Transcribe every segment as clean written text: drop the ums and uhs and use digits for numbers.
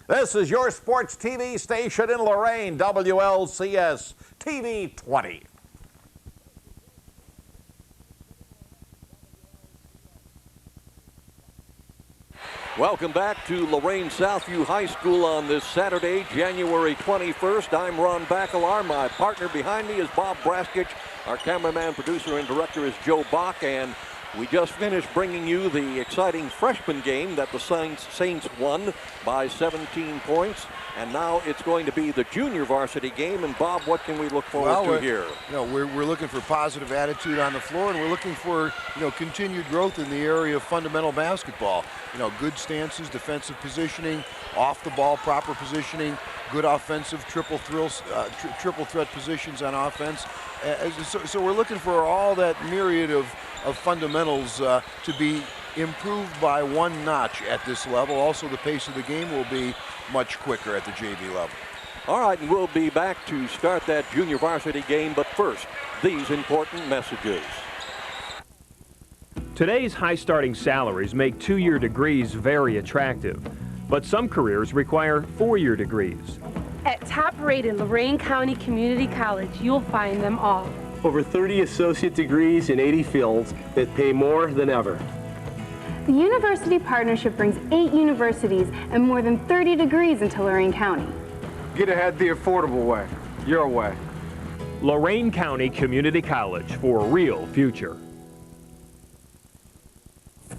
This is your sports TV station in Lorain, WLCS TV20. Welcome back to Lorain Southview High School on this Saturday, January 21st. I'm Ron Baccalar. My partner behind me is Bob Braskich. Our cameraman, producer, and director is Joe Bach. And we just finished bringing you the exciting freshman game that the Saints won by 17 points. And now it's going to be the junior varsity game. And Bob, what can we look forward to here? We're looking for positive attitude on the floor, and we're looking for continued growth in the area of fundamental basketball. Good stances, defensive positioning, off the ball, proper positioning, good offensive triple threat positions on offense. So we're looking for all that myriad of fundamentals to be improved by one notch at this level. Also, the pace of the game will be much quicker at the JV level. All right, and we'll be back to start that junior varsity game, but first, these important messages. Today's high starting salaries make two-year degrees very attractive, but some careers require four-year degrees. At top-rated Lorain County Community College, you'll find them all. Over 30 associate degrees in 80 fields that pay more than ever. The University Partnership brings 8 universities and more than 30 degrees into Lorain County. Get ahead the affordable way, your way. Lorain County Community College for a real future.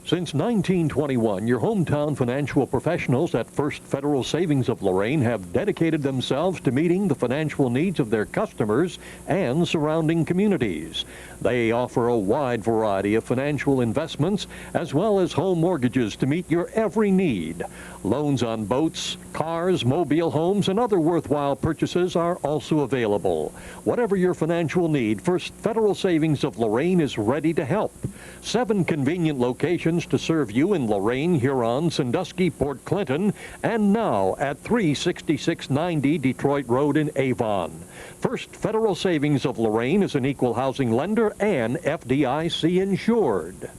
Since 1921, your hometown financial professionals at First Federal Savings of Lorain have dedicated themselves to meeting the financial needs of their customers and surrounding communities. They offer a wide variety of financial investments as well as home mortgages to meet your every need. Loans on boats, cars, mobile homes, and other worthwhile purchases are also available. Whatever your financial need, First Federal Savings of Lorain is ready to help. 7 convenient locations to serve you in Lorain, Huron, Sandusky, Port Clinton, and now at 36690 Detroit Road in Avon. First Federal Savings of Lorain is an equal housing lender and FDIC insured.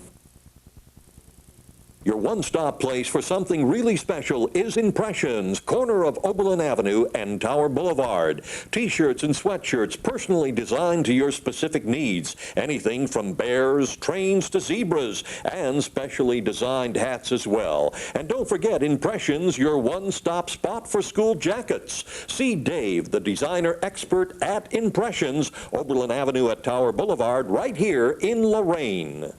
Your one-stop place for something really special is Impressions, corner of Oberlin Avenue and Tower Boulevard. T-shirts and sweatshirts personally designed to your specific needs. Anything from bears, trains to zebras, and specially designed hats as well. And don't forget Impressions, your one-stop spot for school jackets. See Dave, the designer expert at Impressions, Oberlin Avenue at Tower Boulevard, right here in Lorain.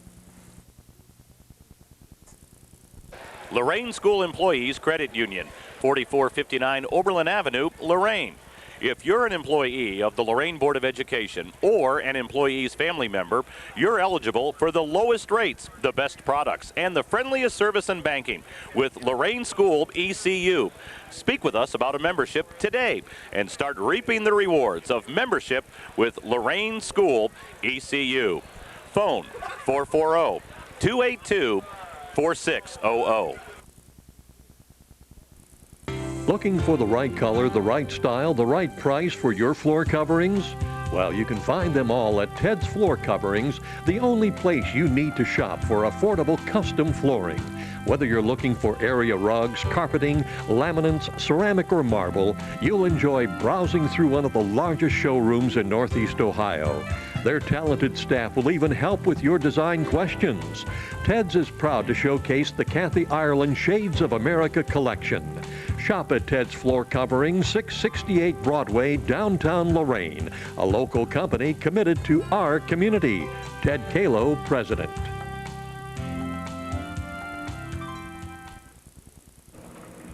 Lorain School Employees Credit Union, 4459 Oberlin Avenue, Lorain. If you're an employee of the Lorain Board of Education or an employee's family member, you're eligible for the lowest rates, the best products, and the friendliest service in banking with Lorain School ECU. Speak with us about a membership today and start reaping the rewards of membership with Lorain School ECU. Phone 440-282-4600. Looking for the right color, the right style, the right price for your floor coverings? Well, you can find them all at Ted's Floor Coverings, the only place you need to shop for affordable custom flooring. Whether you're looking for area rugs, carpeting, laminates, ceramic, or marble, you'll enjoy browsing through one of the largest showrooms in Northeast Ohio. Their talented staff will even help with your design questions. Ted's is proud to showcase the Kathy Ireland Shades of America collection. Shop at Ted's Floor Covering, 668 Broadway, downtown Lorain, a local company committed to our community. Ted Kalo, President.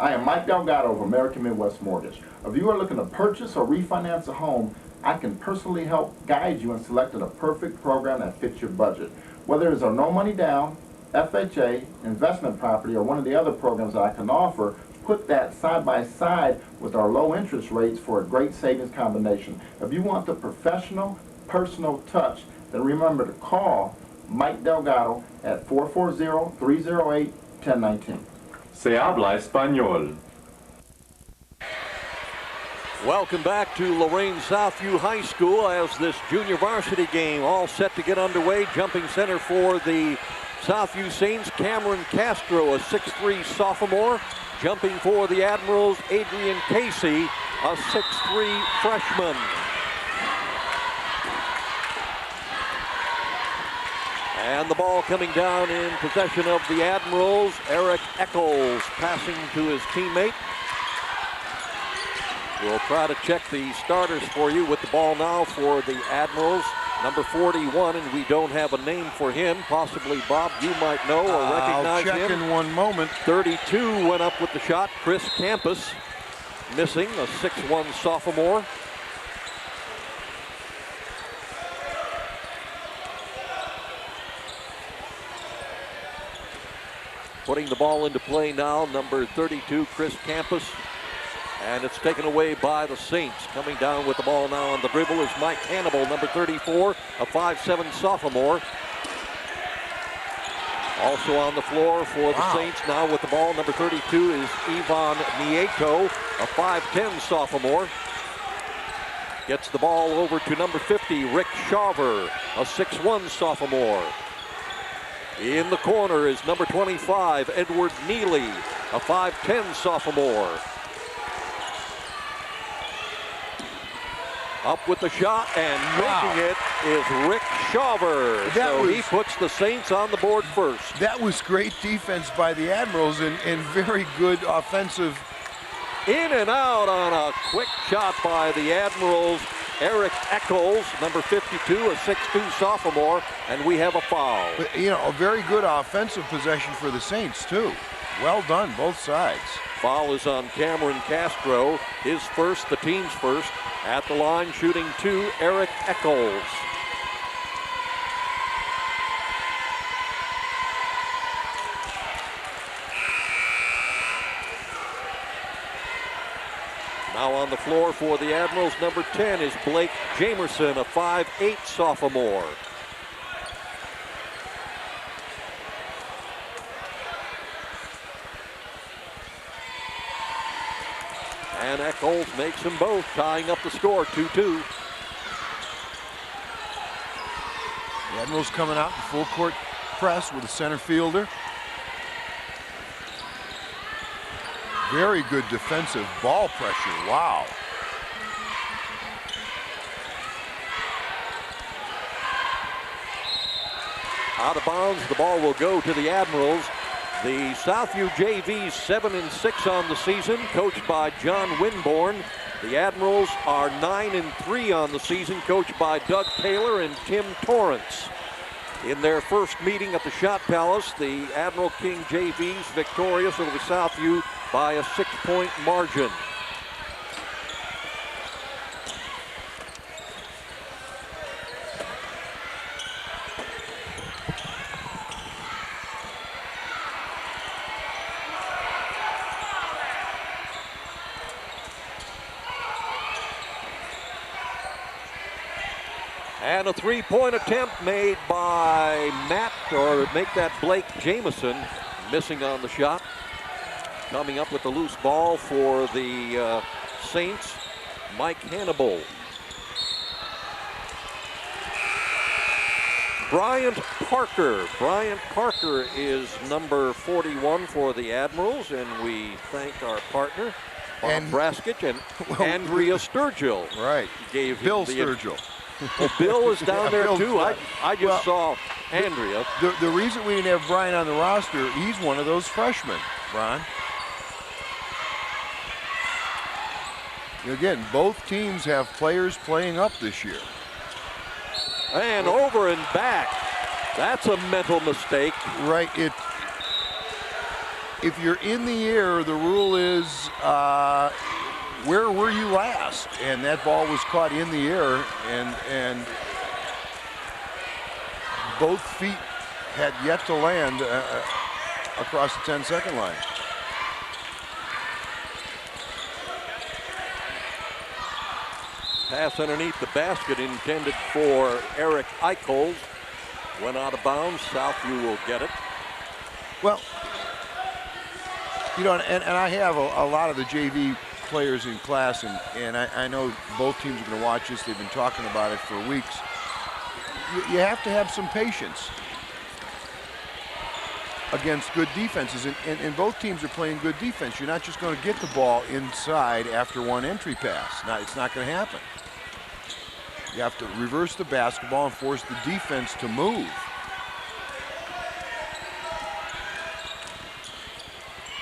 I am Mike Delgado of American Midwest Mortgage. If you are looking to purchase or refinance a home, I can personally help guide you in selecting a perfect program that fits your budget. Whether it's a no money down, FHA, investment property, or one of the other programs that I can offer, put that side by side with our low interest rates for a great savings combination. If you want the professional, personal touch, then remember to call Mike Delgado at 440-308-1019. Se habla español. Welcome back to Lorain Southview High School as this junior varsity game all set to get underway. Jumping center for the Southview Saints, Cameron Castro, a 6'3" sophomore. Jumping for the Admirals, Adrian Casey, a 6'3" freshman. And the ball coming down in possession of the Admirals. Eric Eccles passing to his teammate. We'll try to check the starters for you with the ball now for the Admirals. Number 41, and we don't have a name for him. Possibly, Bob, you might know or recognize him. I'll check in one moment. 32 went up with the shot. Chris Campus missing, a 6'1" sophomore. Putting the ball into play now, number 32, Chris Campus. And it's taken away by the Saints. Coming down with the ball now on the dribble is Mike Hannibal, number 34, a 5'7" sophomore. Also on the floor for the Saints now with the ball, number 32 is Ivan Nieto, a 5'10" sophomore. Gets the ball over to number 50, Rick Shawver, a 6'1" sophomore. In the corner is number 25, Edward Neely, a 5'10" sophomore. Up with the shot and making it is Rick Shawver. He puts the Saints on the board first. That was great defense by the Admirals and very good offensive. In and out on a quick shot by the Admirals. Eric Eccles, number 52, a 6'2" sophomore, and we have a foul. But, you know, a very good offensive possession for the Saints, too. Well done, both sides. Foul is on Cameron Castro, his first, the team's first. At the line, shooting 2, Eric Eccles. Now on the floor for the Admirals, number 10 is Blake Jamerson, a 5'8" sophomore. And Eccles makes them both, tying up the score, 2-2. The Admirals coming out in full court press with a center fielder. Very good defensive ball pressure, wow. Out of bounds, the ball will go to the Admirals. The Southview JV 7-6 on the season, coached by John Winborn. The Admirals are 9-3 on the season, coached by Doug Taylor and Tim Torrance. In their first meeting at the Shot Palace, the Admiral King JVs victorious over the Southview by a 6-point margin. And a three-point attempt made by Blake Jameson, missing on the shot. Coming up with the loose ball for the Saints, Mike Hannibal. Bryant Parker is number 41 for the Admirals, and we thank our partner, Bob Braskich, and Andrea Sturgill. Right, gave Bill him Sturgill. Well, Bill is down there too. I just saw Andrea. The reason we didn't have Brian on the roster, he's one of those freshmen, Ron. Again, both teams have players playing up this year. And over and back. That's a mental mistake. Right. If you're in the air, the rule is where were you last? And that ball was caught in the air, and both feet had yet to land across the 10-second line. Pass underneath the basket intended for Eric Eccles. Went out of bounds. Southview will get it. Well, you know, and I have a lot of the JV players in class, and I know both teams are going to watch this. They've been talking about it for weeks. You have to have some patience. against good defenses, and both teams are playing good defense. You're not just going to get the ball inside after one entry pass. It's not going to happen. You have to reverse the basketball and force the defense to move.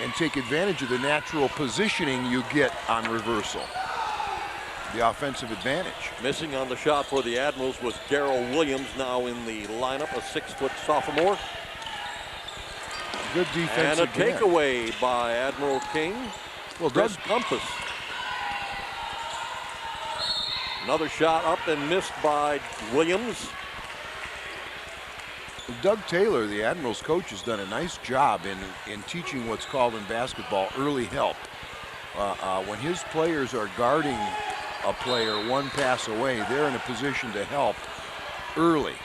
And take advantage of the natural positioning you get on reversal. The offensive advantage. Missing on the shot for the Admirals was Darrell Williams, now in the lineup, a 6-foot sophomore. Good defense. And a takeaway by Admiral King. Well, Chris Compass. Another shot up and missed by Williams. Doug Taylor, the Admirals coach, has done a nice job in teaching what's called in basketball early help. When his players are guarding a player one pass away, they're in a position to help early.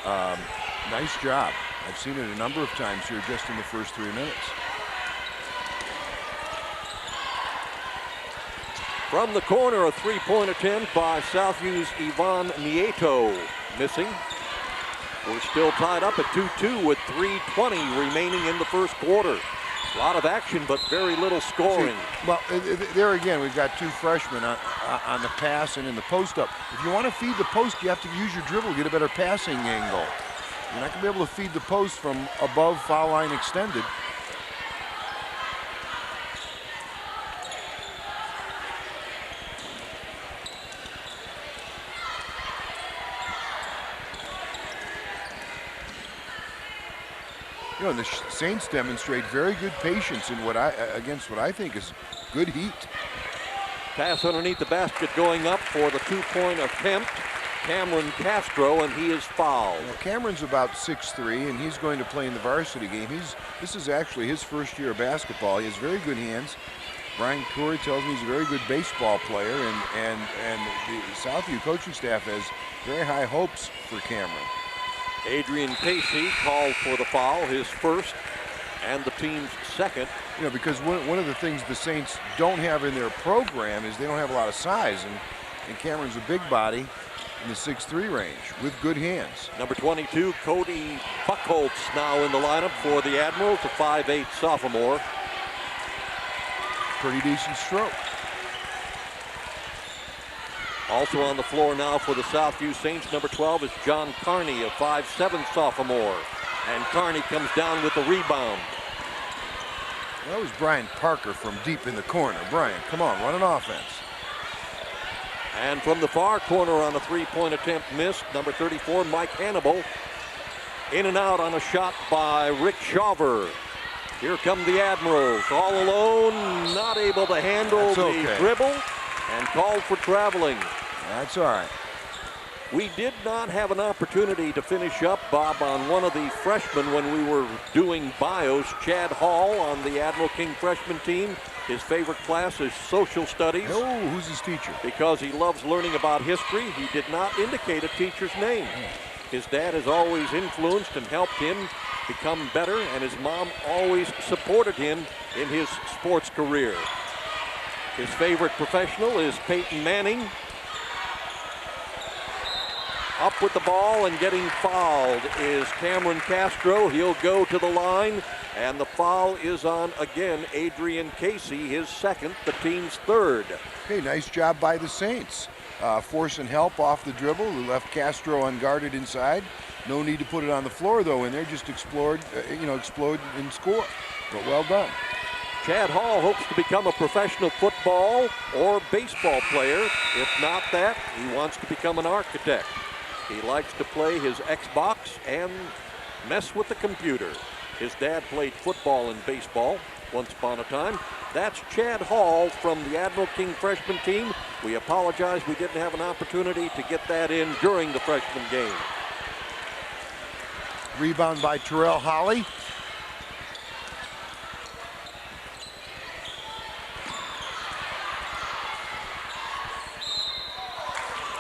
Nice job. I've seen it a number of times here just in the first 3 minutes. From the corner, a three-point attempt by Southview's Ivan Nieto. Missing. We're still tied up at 2-2 with 3:20 remaining in the first quarter. A lot of action, but very little scoring. See, well, there again, we've got two freshmen on the pass and in the post up. If you want to feed the post, you have to use your dribble to get a better passing angle. You're not going to be able to feed the post from above foul line extended. You know, the Saints demonstrate very good patience in against what I think is good heat. Pass underneath the basket going up for the two-point attempt. Cameron Castro, and he is fouled. Well, Cameron's about 6'3", and he's going to play in the varsity game. This is actually his first year of basketball. He has very good hands. Brian Corey tells me he's a very good baseball player, and the Southview coaching staff has very high hopes for Cameron. Adrian Casey called for the foul, his first and the team's second. You know, because one of the things the Saints don't have in their program is they don't have a lot of size, and Cameron's a big body in the 6'3" range with good hands. Number 22, Cody Buckholtz, now in the lineup for the Admirals, a 5'8" sophomore. Pretty decent stroke. Also on the floor now for the Southview Saints, number 12 is John Carney, a 5'7" sophomore. And Carney comes down with the rebound. That was Brian Parker from deep in the corner. Brian, come on, run an offense. And from the far corner on a three-point attempt missed, number 34, Mike Hannibal. In and out on a shot by Rick Shawver. Here come the Admirals, all alone, not able to handle the dribble, and called for traveling. That's all right. We did not have an opportunity to finish up, Bob, on one of the freshmen when we were doing bios. Chad Hall on the Admiral King freshman team. His favorite class is social studies. Oh, who's his teacher? Because he loves learning about history. He did not indicate a teacher's name. His dad has always influenced and helped him become better, and his mom always supported him in his sports career. His favorite professional is Peyton Manning. Up with the ball and getting fouled is Cameron Castro. He'll go to the line, and the foul is on again Adrian Casey, his second, the team's third. Okay, nice job by the Saints. Forcing help off the dribble, who left Castro unguarded inside. No need to put it on the floor though, and there just explode and score. But well done. Chad Hall hopes to become a professional football or baseball player. If not that, he wants to become an architect. He likes to play his Xbox and mess with the computer. His dad played football and baseball once upon a time. That's Chad Hall from the Admiral King freshman team. We apologize we didn't have an opportunity to get that in during the freshman game. Rebound by Terrell Holly.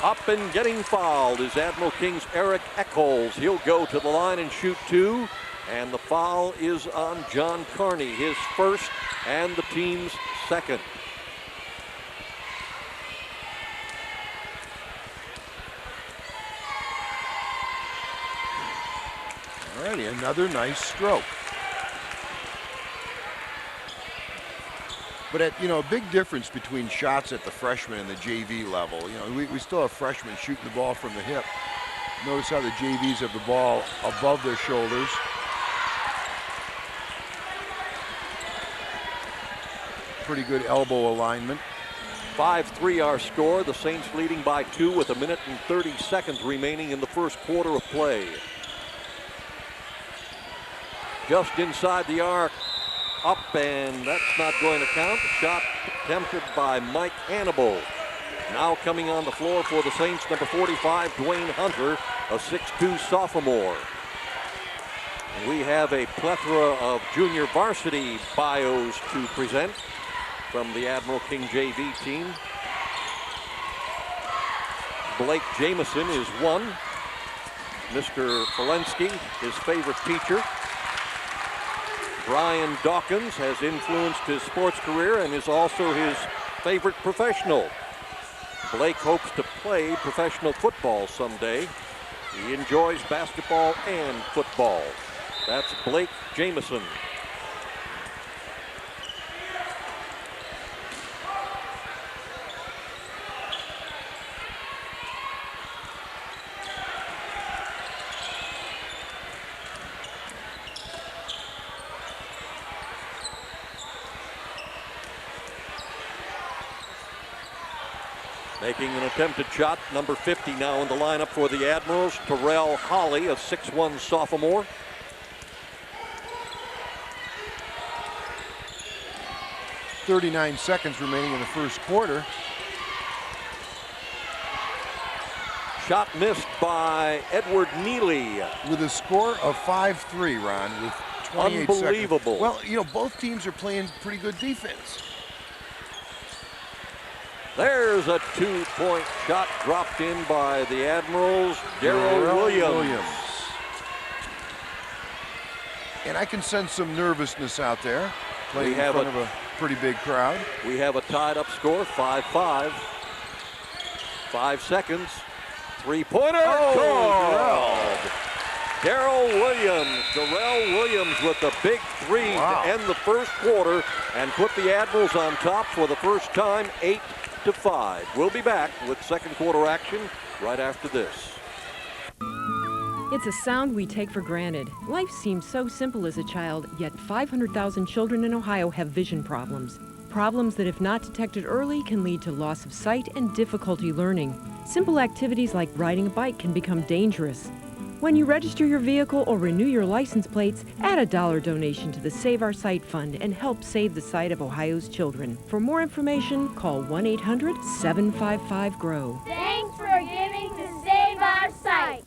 Up and getting fouled is Admiral King's Eric Eckholz. He'll go to the line and shoot two. And the foul is on John Carney, his first and the team's second. All righty, another nice stroke. But at, a big difference between shots at the freshman and the JV level. We still have freshmen shooting the ball from the hip. Notice how the JVs have the ball above their shoulders. Pretty good elbow alignment. 5-3 our score. The Saints leading by 2 with 1 minute and 30 seconds remaining in the first quarter of play. Just inside the arc. Up, and that's not going to count. Shot attempted by Mike Hannibal. Now coming on the floor for the Saints, number 45, Dwayne Hunter, a 6'2 sophomore. And we have a plethora of junior varsity bios to present from the Admiral King JV team. Blake Jamison is one. Mr. Polensky, his favorite teacher. Brian Dawkins has influenced his sports career and is also his favorite professional. Blake hopes to play professional football someday. He enjoys basketball and football. That's Blake Jamison. Making an attempted shot, number 50 now in the lineup for the Admirals, Terrell Holly, a 6'1 sophomore. .39 seconds remaining in the first quarter. Shot missed by Edward Neely. With a score of 5-3, Ron, with 28 Unbelievable. seconds. Well, both teams are playing pretty good defense. There's a 2-point shot dropped in by the Admirals, Darrell Williams. And I can sense some nervousness out there, playing in front of a pretty big crowd. We have a tied up score, 5-5. 5 seconds. 3-pointer. Oh, Darrell Williams. Darrell Williams with the big three to end the first quarter and put the Admirals on top for the first time, 8-5. We'll be back with second quarter action right after this. It's a sound we take for granted. Life seems so simple as a child, yet 500,000 children in Ohio have vision problems. Problems that, if not detected early, can lead to loss of sight and difficulty learning. Simple activities like riding a bike can become dangerous. When you register your vehicle or renew your license plates, add a $1 donation to the Save Our Sight Fund and help save the sight of Ohio's children. For more information, call 1-800-755-GROW. Thanks for giving to Save Our Sight.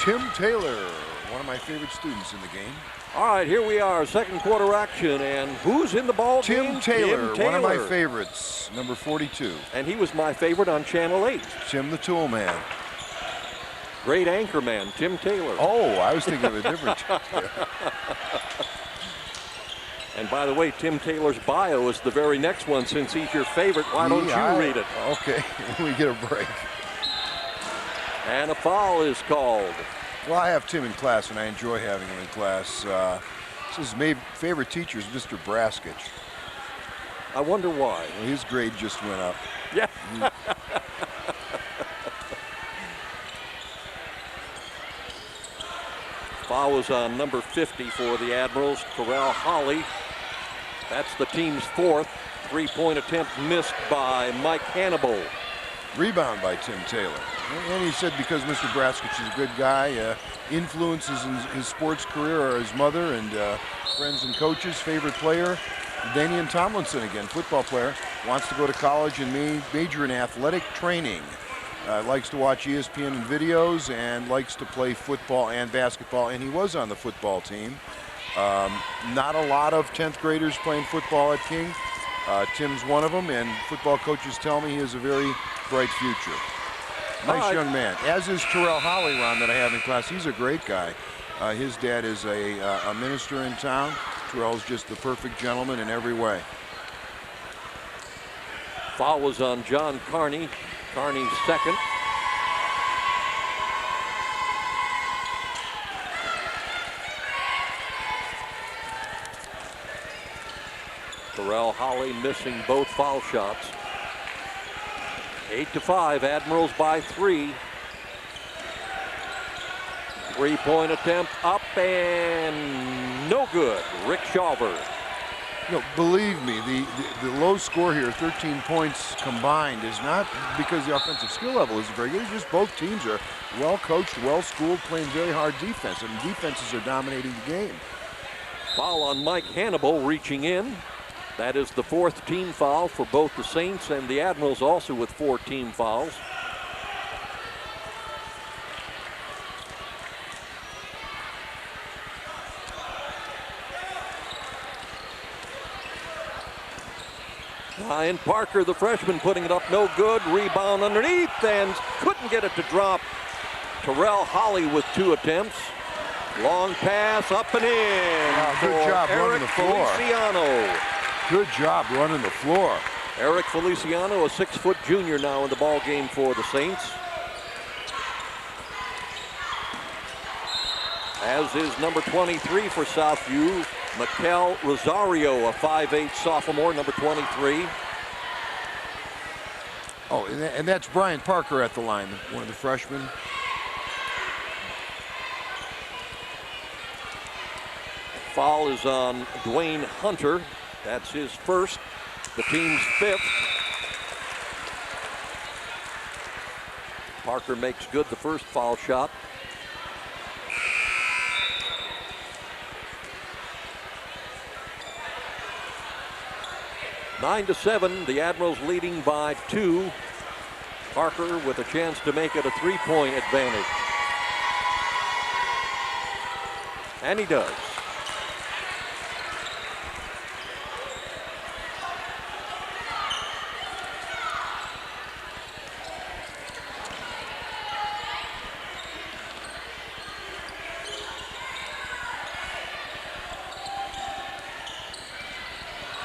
Tim Taylor, one of my favorite students in the game. All right, here we are, second quarter action, and who's in the ball game? Tim Taylor, one of my favorites, number 42. And he was my favorite on Channel 8. Tim the Tool Man. Great anchor man, Tim Taylor. Oh, I was thinking of a different Tim. And by the way, Tim Taylor's bio is the very next one. Since he's your favorite, why don't you read it? Okay, we get a break. And a foul is called. Well, I have Tim in class, and I enjoy having him in class. His favorite teacher is Mr. Braskich. I wonder why. Well, his grade just went up. Yeah. Foul was on number 50 for the Admirals, Terrell Holly. That's the team's fourth. 3-point attempt missed by Mike Hannibal. Rebound by Tim Taylor. And he said because Mr. Braskich is a good guy, influences in his sports career are his mother and friends and coaches. Favorite player, Danian Tomlinson again, football player, wants to go to college and major in athletic training. Likes to watch ESPN and videos and likes to play football and basketball, and he was on the football team. Not a lot of 10th graders playing football at King. Tim's one of them, and football coaches tell me he has a very bright future. Nice young man, as is Terrell Holly, Ron, that I have in class. He's a great guy. His dad is a minister in town. Terrell's just the perfect gentleman in every way. Foul was on John Carney. Carney's second. Terrell Holly missing both foul shots. 8-5, Admirals by 3. Three-point attempt up and no good. Rick Shawver. You know, believe me, the low score here, 13 points combined, is not because the offensive skill level isn't very good. It's just both teams are well coached, well schooled, playing very hard defense, and defenses are dominating the game. Foul on Mike Hannibal reaching in. That is the 4th team foul for both the Saints and the Admirals, also with 4 team fouls. Ryan Parker, the freshman, putting it up, no good. Rebound underneath and couldn't get it to drop. Terrell Holly with 2 attempts. Long pass up and in. Wow, good job running the floor. Feliciano. Good job running the floor. Eric Feliciano, a 6-foot junior now in the ball game for the Saints. As is number 23 for Southview, Mikel Rosario, a 5'8" sophomore, number 23. Oh, and that's Brian Parker at the line, one of the freshmen. Foul is on Dwayne Hunter. That's his first, the team's 5th. Parker makes good the first foul shot. Nine to 7, the Admirals leading by 2. Parker with a chance to make it a 3-point advantage. And he does.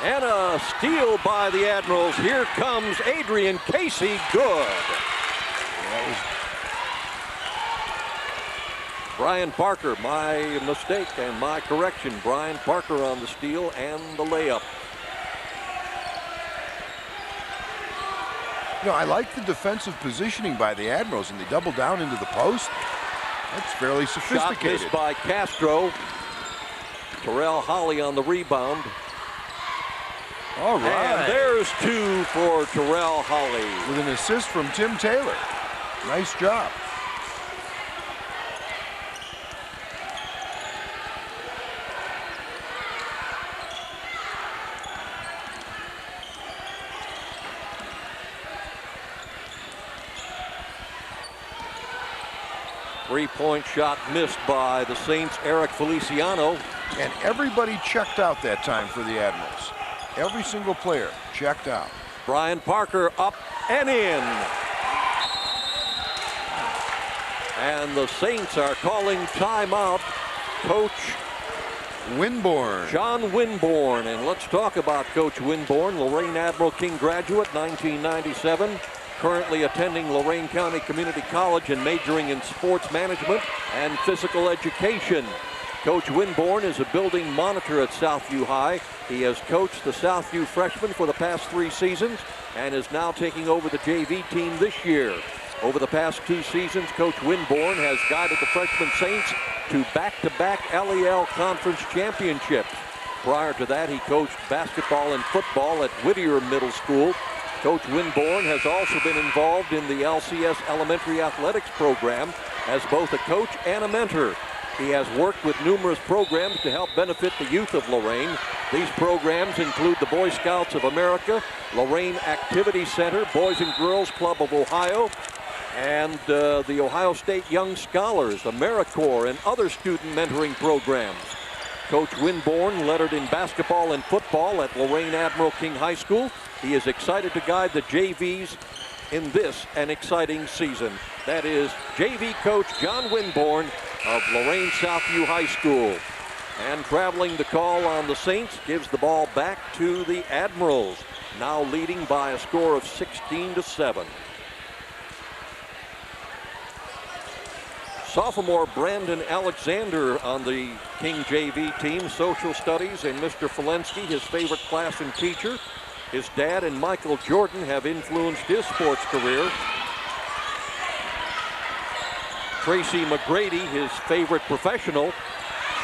And a steal by the Admirals. Here comes Adrian Casey. Good. Brian Parker, my mistake and my correction. Brian Parker on the steal and the layup. You know, I like the defensive positioning by the Admirals, and they double down into the post. That's fairly sophisticated. Shot missed by Castro. Terrell Holly on the rebound. All right. And there's 2 for Terrell Holly. With an assist from Tim Taylor. Nice job. Three-point shot missed by the Saints' Eric Feliciano. And everybody checked out that time for the Admirals. Every single player checked out. Brian Parker up and in. And the Saints are calling timeout. Coach Winborn. John Winborn. And let's talk about Coach Winborn, Lorain Admiral King graduate, 1997. Currently attending Lorain County Community College and majoring in sports management and physical education. Coach Winborn is a building monitor at Southview High. He has coached the Southview freshmen for the past 3 seasons and is now taking over the JV team this year. Over the past 2 seasons, Coach Winborn has guided the freshman Saints to back-to-back LEL Conference championships. Prior to that, he coached basketball and football at Whittier Middle School. Coach Winborn has also been involved in the LCS Elementary Athletics program as both a coach and a mentor. He has worked with numerous programs to help benefit the youth of Lorain. These programs include the Boy Scouts of America, Lorain Activity Center, Boys and Girls Club of Ohio, and the Ohio State Young Scholars, AmeriCorps, and other student mentoring programs. Coach Winborn lettered in basketball and football at Lorain Admiral King High School. He is excited to guide the JVs in this an exciting season. That is JV coach John Winborn of Lorain Southview High School. And traveling the call on the Saints gives the ball back to the Admirals, now leading by a score of 16-7. Sophomore Brandon Alexander on the King JV team, social studies, and Mr. Falensky, his favorite class and teacher. His dad and Michael Jordan have influenced his sports career. Tracy McGrady, his favorite professional.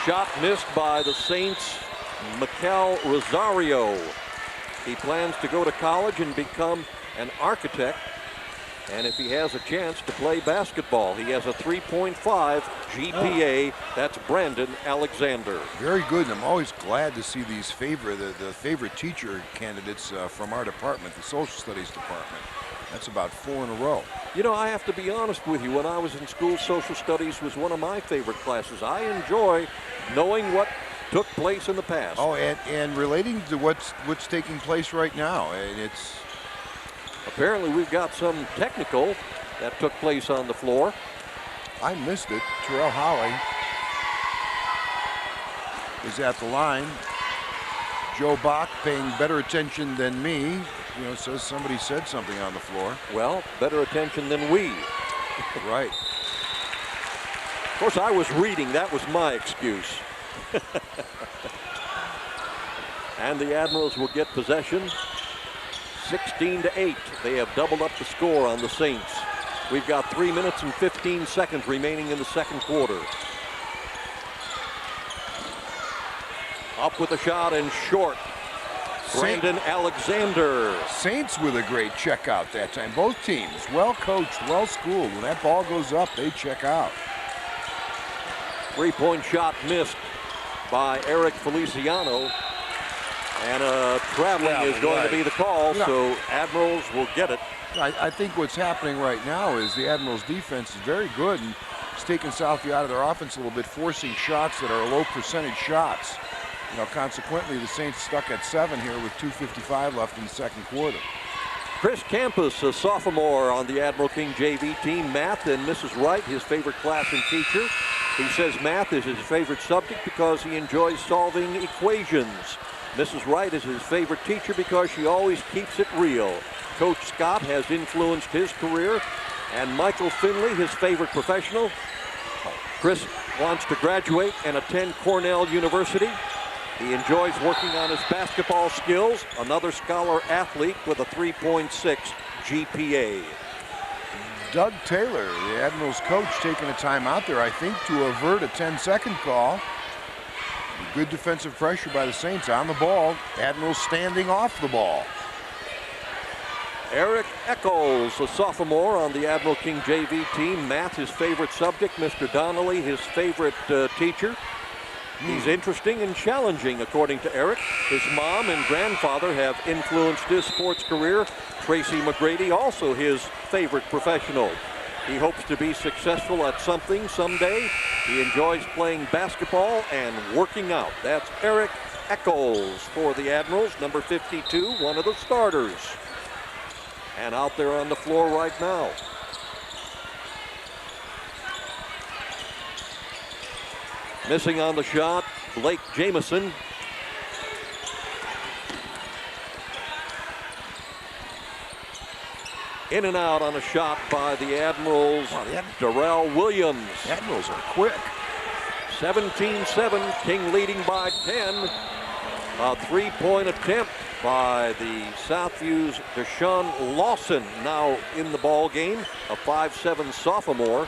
Shot missed by the Saints' Mikel Rosario. He plans to go to college and become an architect. And if he has a chance to play basketball, he has a 3.5 GPA. That's Brandon Alexander. Very good. And I'm always glad to see these the favorite teacher candidates from our department, the social studies department. That's about 4 in a row. You know, I have to be honest with you. When I was in school, social studies was one of my favorite classes. I enjoy knowing what took place in the past. Oh, and relating to what's taking place right now. And it's apparently we've got some technical that took place on the floor. I missed it. Terrell Howley is at the line. Joe Bach paying better attention than me. You know, says somebody said something on the floor. Well, better attention than we. Right. Of course, I was reading. That was my excuse. And the Admirals will get possession. 16-8. They have doubled up the score on the Saints. We've got 3 minutes and 15 seconds remaining in the second quarter. Up with a shot and short. Brandon Alexander. Saints with a great check out that time. Both teams well coached, well schooled. When that ball goes up, they check out. 3-point shot missed by Eric Feliciano. And traveling is going to be the call, so Admirals will get it. I think what's happening right now is the Admirals defense is very good and it's taking Southview out of their offense a little bit, forcing shots that are low percentage shots. You know, consequently, the Saints stuck at 7 here with 2:55 left in the second quarter. Chris Campus, a sophomore on the Admiral King JV team, math, and Mrs. Wright, his favorite class and teacher. He says math is his favorite subject because he enjoys solving equations. Mrs. Wright is his favorite teacher because she always keeps it real. Coach Scott has influenced his career, and Michael Finley, his favorite professional. Chris wants to graduate and attend Cornell University. He enjoys working on his basketball skills. Another scholar athlete with a 3.6 GPA. Doug Taylor, the Admirals coach, taking a timeout there, I think, to avert a 10-second call. Good defensive pressure by the Saints on the ball. Admirals standing off the ball. Eric Eccles, a sophomore on the Admiral King JV team. Math, his favorite subject. Mr. Donnelly, his favorite teacher. He's interesting and challenging, according to Eric. His mom and grandfather have influenced his sports career. Tracy McGrady, also his favorite professional. He hopes to be successful at something someday. He enjoys playing basketball and working out. That's Eric Eccles for the Admirals, number 52, one of the starters. And out there on the floor right now. Missing on the shot, Blake Jamison. In and out on a shot by the Admirals, Darrell Williams. The Admirals are quick. 17-7, King leading by 10. A three-point attempt by the Southview's Deshaun Lawson, now in the ball game, a 5'7" sophomore.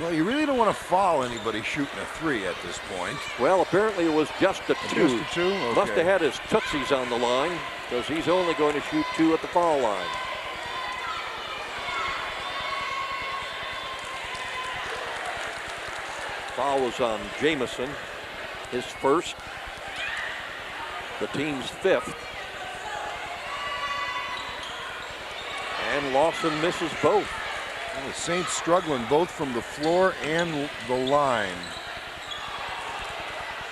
Well, you really don't want to foul anybody shooting a 3 at this point. Well, apparently it was just a 2. Just a 2? Okay. Must have had his tootsies on the line because he's only going to shoot 2 at the foul line. Foul was on Jamison, his first, the team's 5th. And Lawson misses both. Well, the Saints struggling both from the floor and the line.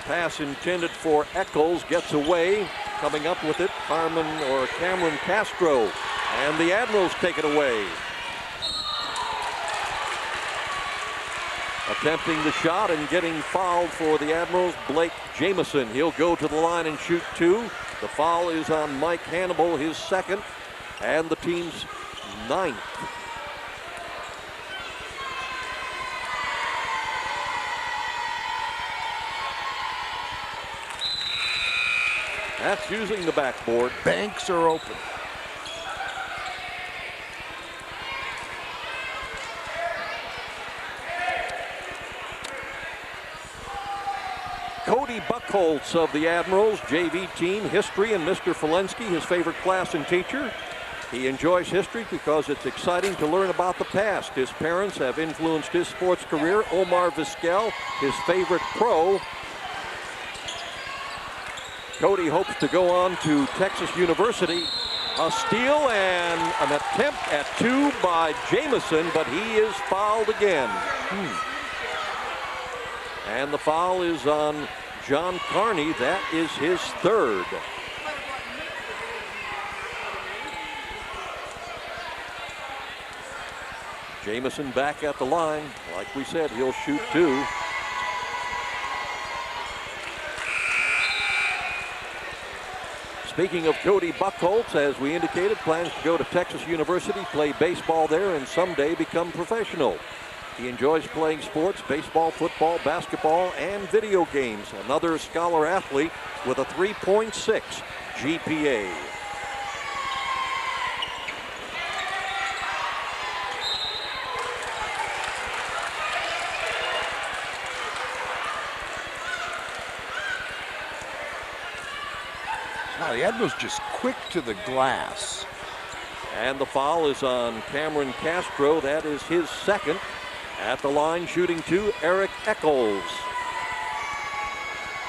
Pass intended for Eccles, gets away. Coming up with it, Cameron Castro. And the Admirals take it away. Attempting the shot and getting fouled for the Admirals, Blake Jamison. He'll go to the line and shoot 2. The foul is on Mike Hannibal, his 2nd, and the team's 9th. That's using the backboard. Banks are open. Cody Buckholtz of the Admirals JV team, history, and Mr. Falensky, his favorite class and teacher. He enjoys history because it's exciting to learn about the past. His parents have influenced his sports career. Omar Vizquel, his favorite pro. Cody hopes to go on to Texas University. A steal and an attempt at two by Jamison, but he is fouled again. And the foul is on John Carney. That is his third. Jamison back at the line. Like we said, he'll shoot two. Speaking of Cody Buckholtz, as we indicated, plans to go to Texas University, play baseball there, and someday become professional. He enjoys playing sports, baseball, football, basketball, and video games. Another scholar athlete with a 3.6 GPA. Wow, the Admirals just quick to the glass. And the foul is on Cameron Castro. That is his second. At the line, shooting two, Eric Eccles.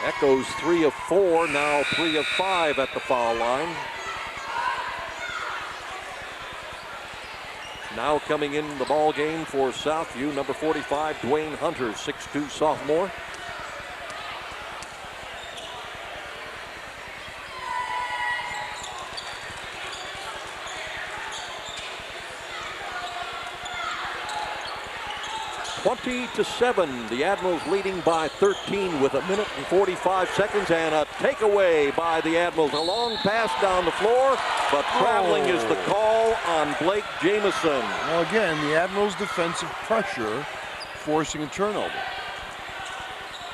Eccles 3 of 4, now 3 of 5 at the foul line. Now coming in the ball game for Southview, number 45, Dwayne Hunter, 6'2" sophomore. (20-7). The Admirals leading by 13 with 1 minute and 45 seconds, and a takeaway by the Admirals. A long pass down the floor, but traveling is the call on Blake Jamison. Well, again, the Admirals' defensive pressure forcing a turnover.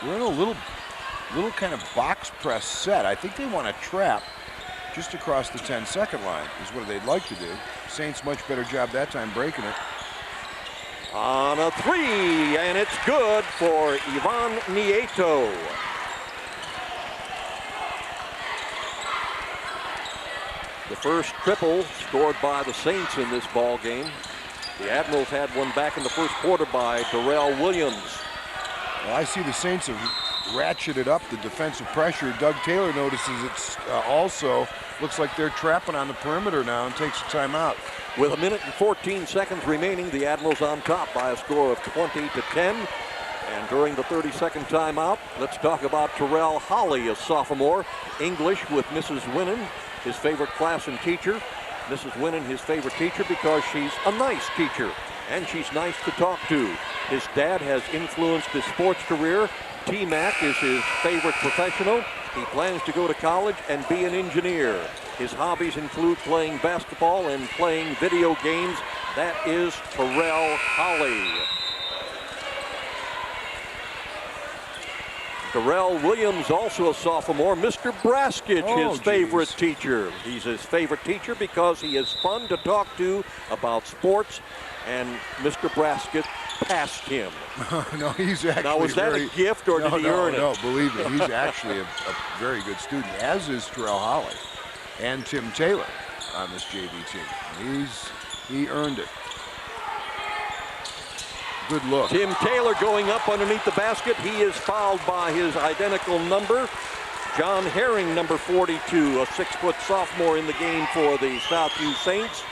We're in a little kind of box press set. I think they want to trap just across the 10-second line is what they'd like to do. Saints much better job that time breaking it. On a three, and it's good for Ivan Nieto. The first triple scored by the Saints in this ball game. The Admirals had one back in the first quarter by Darrell Williams. Well, I see the Saints have ratcheted up the defensive pressure. Doug Taylor notices it's also looks like they're trapping on the perimeter now and takes a timeout. With 1 minute and 14 seconds remaining, the Admirals on top by a score of 20-10. And during the 30-second timeout, let's talk about Terrell Holly, a sophomore. English with Mrs. Winnan, his favorite class and teacher. Mrs. Winnan, his favorite teacher because she's a nice teacher and she's nice to talk to. His dad has influenced his sports career. T-Mac is his favorite professional. He plans to go to college and be an engineer. His hobbies include playing basketball and playing video games. That is Terrell Holly. Darrell Williams, also a sophomore. Mr. Braskich, his favorite teacher. He's his favorite teacher because he is fun to talk to about sports, and Mr. Braskich passed him. No, he's actually now, was that a gift or did he earn it? No, believe me, he's actually a very good student, as is Terrell Holly and Tim Taylor on this JV team. He earned it. Good look. Tim Taylor going up underneath the basket. He is fouled by his identical number, John Herring, number 42, a 6-foot sophomore in the game for the Southview Saints.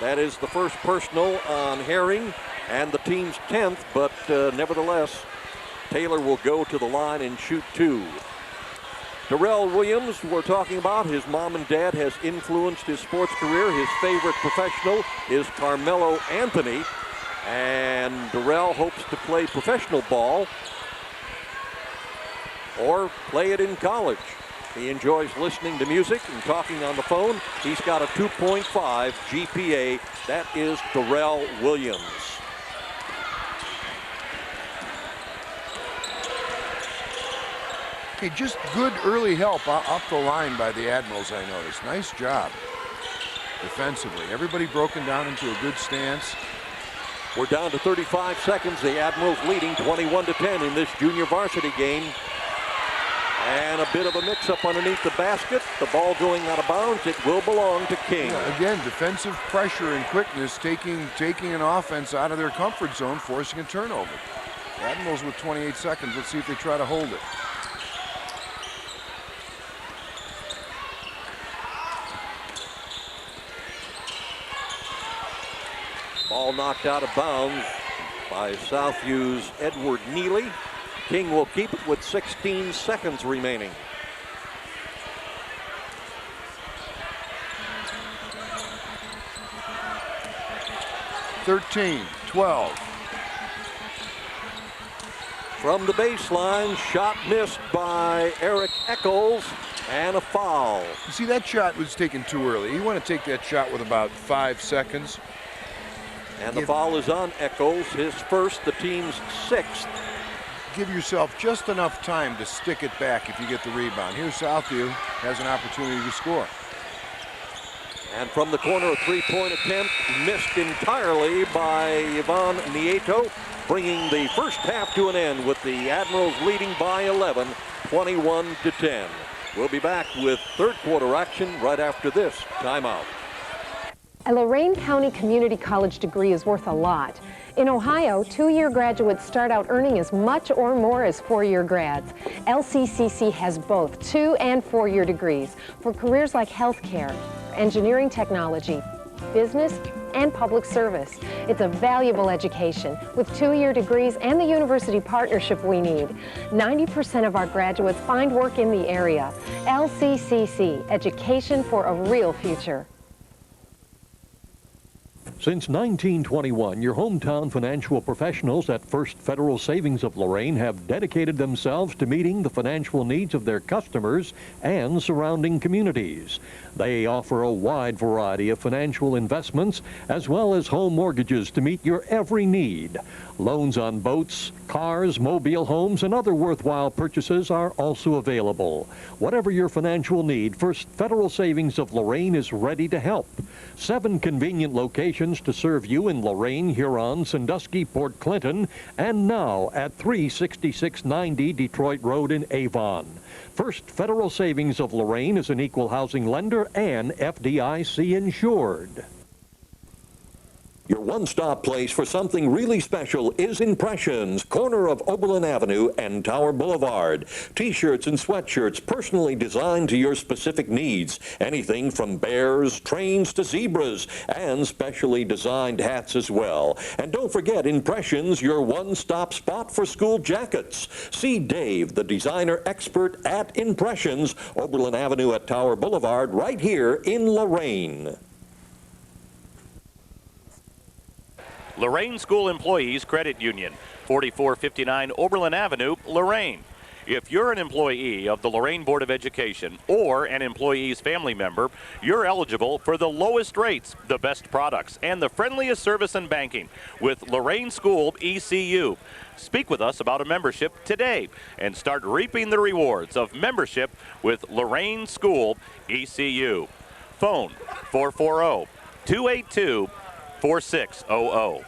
That is the first personal on Herring and the team's 10th, but nevertheless, Taylor will go to the line and shoot two. Darrell Williams, we're talking about, his mom and dad has influenced his sports career. His favorite professional is Carmelo Anthony. And Darrell hopes to play professional ball or play it in college. He enjoys listening to music and talking on the phone. He's got a 2.5 GPA. That is Darrell Williams. Okay, just good early help up the line by the Admirals, I noticed. Nice job defensively. Everybody broken down into a good stance. We're down to 35 seconds. The Admirals leading 21-10 in this junior varsity game. And a bit of a mix-up underneath the basket. The ball going out of bounds. It will belong to King. Yeah, again, defensive pressure and quickness taking an offense out of their comfort zone, forcing a turnover. The Admirals with 28 seconds. Let's see if they try to hold it. Ball knocked out of bounds by Southview's Edward Neely. King will keep it with 16 seconds remaining. (13-12). From the baseline, shot missed by Eric Eccles, and a foul. You see, that shot was taken too early. You want to take that shot with about 5 seconds. And the foul is on Eccles, his first, the team's 6th. Give yourself just enough time to stick it back if you get the rebound. Here Southview has an opportunity to score. And from the corner, a three-point attempt missed entirely by Ivan Nieto, bringing the first half to an end with the Admirals leading by 11, 21-10. We'll be back with third quarter action right after this timeout. A Lorain County Community College degree is worth a lot. In Ohio, two-year graduates start out earning as much or more as four-year grads. LCCC has both 2- and 4-year degrees for careers like healthcare, engineering technology, business, and public service. It's a valuable education with 2-year degrees and the university partnership we need. 90% of our graduates find work in the area. LCCC, education for a real future. Since 1921, your hometown financial professionals at First Federal Savings of Lorain have dedicated themselves to meeting the financial needs of their customers and surrounding communities. They offer a wide variety of financial investments as well as home mortgages to meet your every need. Loans on boats, cars, mobile homes, and other worthwhile purchases are also available. Whatever your financial need, First Federal Savings of Lorain is ready to help. 7 convenient locations to serve you in Lorain, Huron, Sandusky, Port Clinton, and now at 36690 Detroit Road in Avon. First Federal Savings of Lorain is an equal housing lender and FDIC insured. Your one-stop place for something really special is Impressions, corner of Oberlin Avenue and Tower Boulevard. T-shirts and sweatshirts personally designed to your specific needs. Anything from bears, trains to zebras, and specially designed hats as well. And don't forget Impressions, your one-stop spot for school jackets. See Dave, the designer expert at Impressions, Oberlin Avenue at Tower Boulevard, right here in Lorain. Lorain School Employees Credit Union, 4459 Oberlin Avenue, Lorain. If you're an employee of the Lorain Board of Education or an employee's family member, you're eligible for the lowest rates, the best products, and the friendliest service in banking with Lorain School ECU. Speak with us about a membership today and start reaping the rewards of membership with Lorain School ECU. Phone 440-282-4600.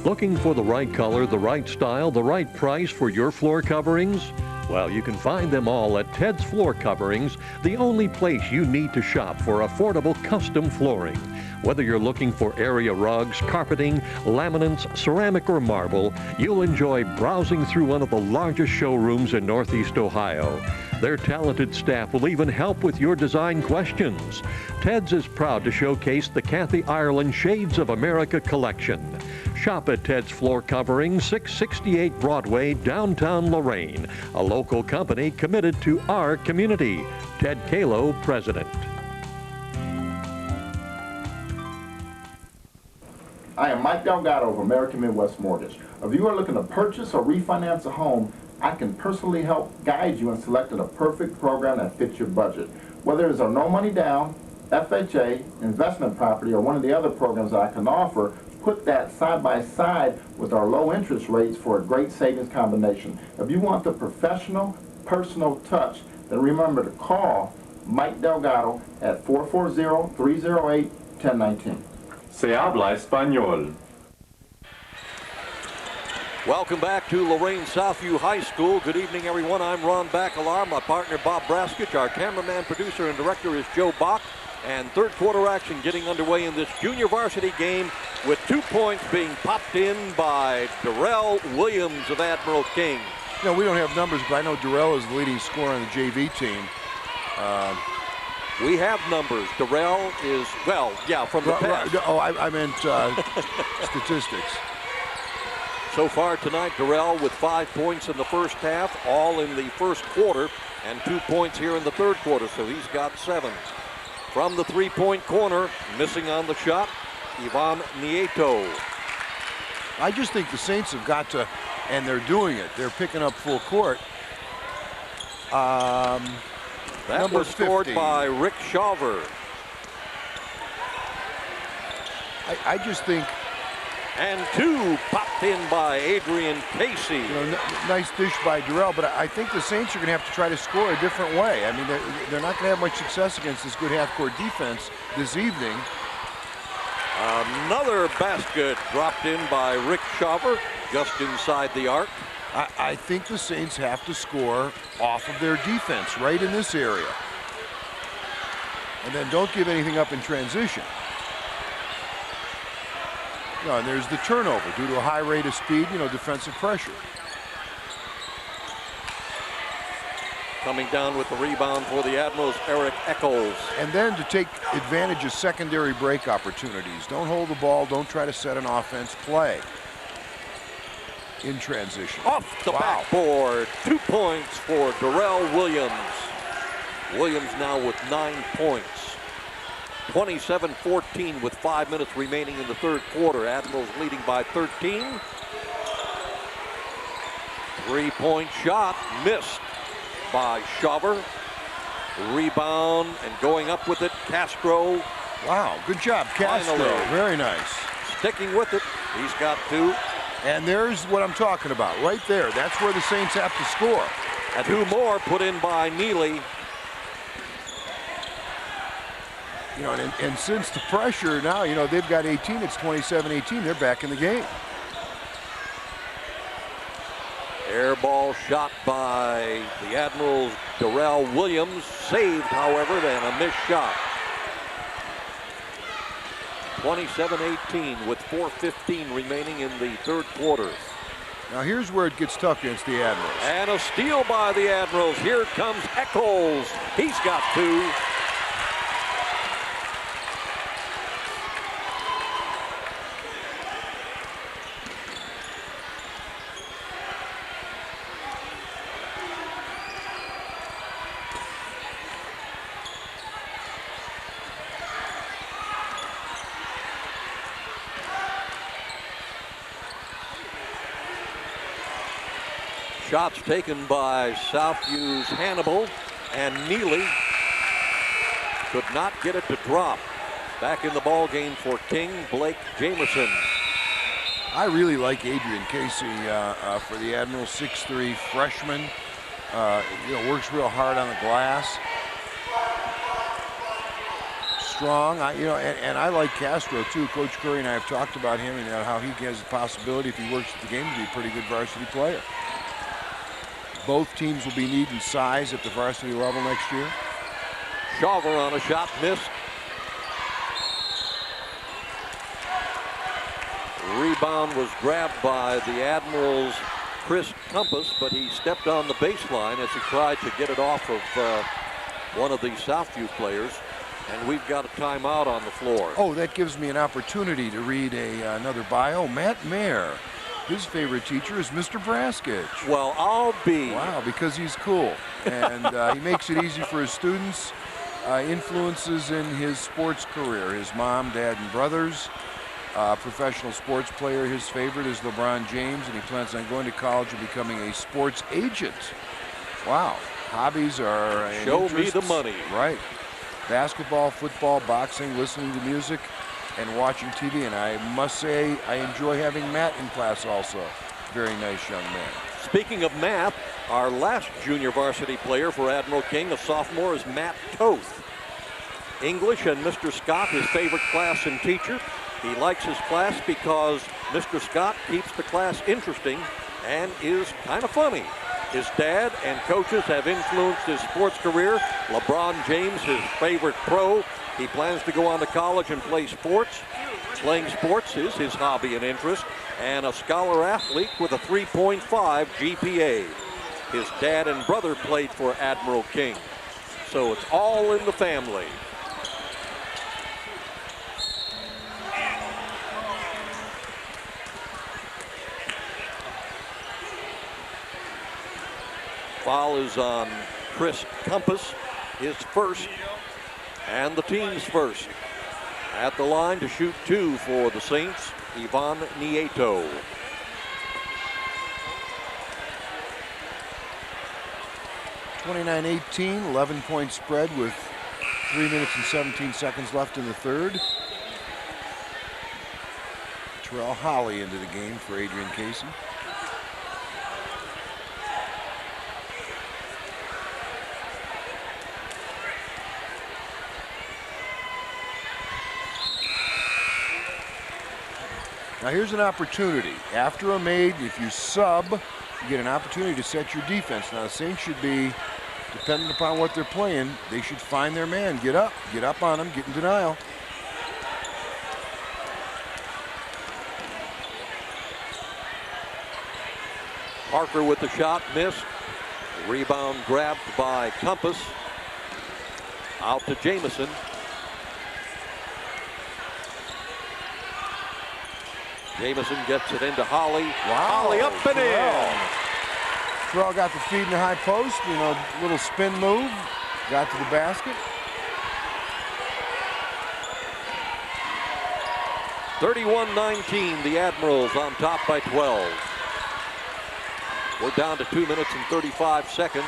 Looking for the right color, the right style, the right price for your floor coverings? Well, you can find them all at Ted's Floor Coverings, the only place you need to shop for affordable custom flooring. Whether you're looking for area rugs, carpeting, laminates, ceramic, or marble, you'll enjoy browsing through one of the largest showrooms in Northeast Ohio. Their talented staff will even help with your design questions. Ted's is proud to showcase the Kathy Ireland Shades of America collection. Shop at Ted's Floor Covering, 668 Broadway, downtown Lorain, a local company committed to our community. Ted Kalo, President. I am Mike Delgado of American Midwest Mortgage. If you are looking to purchase or refinance a home, I can personally help guide you in selecting a perfect program that fits your budget. Whether it's a no money down, FHA, investment property, or one of the other programs that I can offer, put that side by side with our low interest rates for a great savings combination. If you want the professional, personal touch, then remember to call Mike Delgado at 440-308-1019. Se habla español. Welcome back to Lorain Southview High School. Good evening, everyone. I'm Ron Bacalar. My partner, Bob Braskich. Our cameraman, producer, and director is Joe Bach. And third quarter action getting underway in this junior varsity game with 2 points being popped in by Darrell Williams of Admiral King. You know, we don't have numbers, but I know Darrell is the leading scorer on the JV team. We have numbers. Darrell is, well, yeah, from the past. Oh, I meant statistics. So far tonight, Darrell with 5 points in the first half, all in the first quarter, and 2 points here in the third quarter, so he's got 7. From the three-point corner, missing on the shot, Ivan Nieto. I just think the Saints have got to, and they're doing it. They're picking up full court. That was scored by Rick Shawver. I just think. And 2 popped in by Adrian Casey. You know, nice dish by Darrell, but I think the Saints are going to have to try to score a different way. I mean, they're not going to have much success against this good half-court defense this evening. Another basket dropped in by Rick Shawver, just inside the arc. I think the Saints have to score off of their defense right in this area. And then don't give anything up in transition. You know, and there's the turnover due to a high rate of speed, you know, defensive pressure. Coming down with the rebound for the Admirals, Eric Eccles. And then to take advantage of secondary break opportunities. Don't hold the ball, don't try to set an offense, play in transition. Off the backboard, 2 points for Darrell Williams. Williams now with 9 points. 27-14 with 5 minutes remaining in the third quarter. Admirals leading by 13. Three-point shot missed by Shawver. Rebound and going up with it, Castro. Wow, good job, Castro. Finally. Very nice. Sticking with it, he's got 2. And there's what I'm talking about, right there. That's where the Saints have to score. And 2 more put in by Neely. You know, and since the pressure now, you know, they've got 18, it's 27-18, they're back in the game. Air ball shot by the Admirals, Darrell Williams. Saved, however, then a missed shot. 27-18 with 4:15 remaining in the third quarter. Now here's where it gets tough against the Admirals. And a steal by the Admirals. Here comes Eccles. He's got 2. Shots taken by Southview's Hannibal, and Neely could not get it to drop. Back in the ball game for King, Blake Jamerson. I really like Adrian Casey for the Admirals, 6'3", freshman. You know, works real hard on the glass. Strong, you know, and I like Castro too. Coach Curry and I have talked about him and how he has the possibility, if he works at the game, to be a pretty good varsity player. Both teams will be needing size at the varsity level next year. Shawver on a shot missed. Rebound was grabbed by the Admirals' Chris Compass, but he stepped on the baseline as he tried to get it off of one of the Southview players. And we've got a timeout on the floor. Oh, that gives me an opportunity to read another bio. Matt Mayer. His favorite teacher is Mr. Braskich. Well, I'll be. Wow, because he's cool. And he makes it easy for his students. Influences in his sports career. His mom, dad, and brothers. Professional sports player. His favorite is LeBron James, and he plans on going to college and becoming a sports agent. Wow. Hobbies are... Show me the money. Right. Basketball, football, boxing, listening to music. and watching TV. And I must say, I enjoy having Matt in class also. Very nice young man. Speaking of math, our last junior varsity player for Admiral King, a sophomore, is Matt Toth. English and Mr. Scott, his favorite class and teacher. He likes his class because Mr. Scott keeps the class interesting and is kind of funny. His dad and coaches have influenced his sports career. LeBron James, his favorite pro. He plans to go on to college and play sports. Playing sports is his hobby and interest, and a scholar athlete with a 3.5 GPA. His dad and brother played for Admiral King. So it's all in the family. Foul is on Chris Compass, his first, and the team's first. At the line to shoot 2 for the Saints, Ivan Nieto. (29-18), 11-point spread with 3 minutes and 17 seconds left in the third. Terrell Holly into the game for Adrian Casey. Now here's an opportunity. After a made, if you sub, you get an opportunity to set your defense. Now the Saints should be, dependent upon what they're playing, they should find their man. Get up on them, get in denial. Parker with the shot, missed. Rebound grabbed by Compass. Out to Jamison. Jamison gets it into Holly. Wow. Holly up and in. Terrell got the feed in the high post, you know, little spin move, got to the basket. 31-19, the Admirals on top by 12. We're down to 2 minutes and 35 seconds.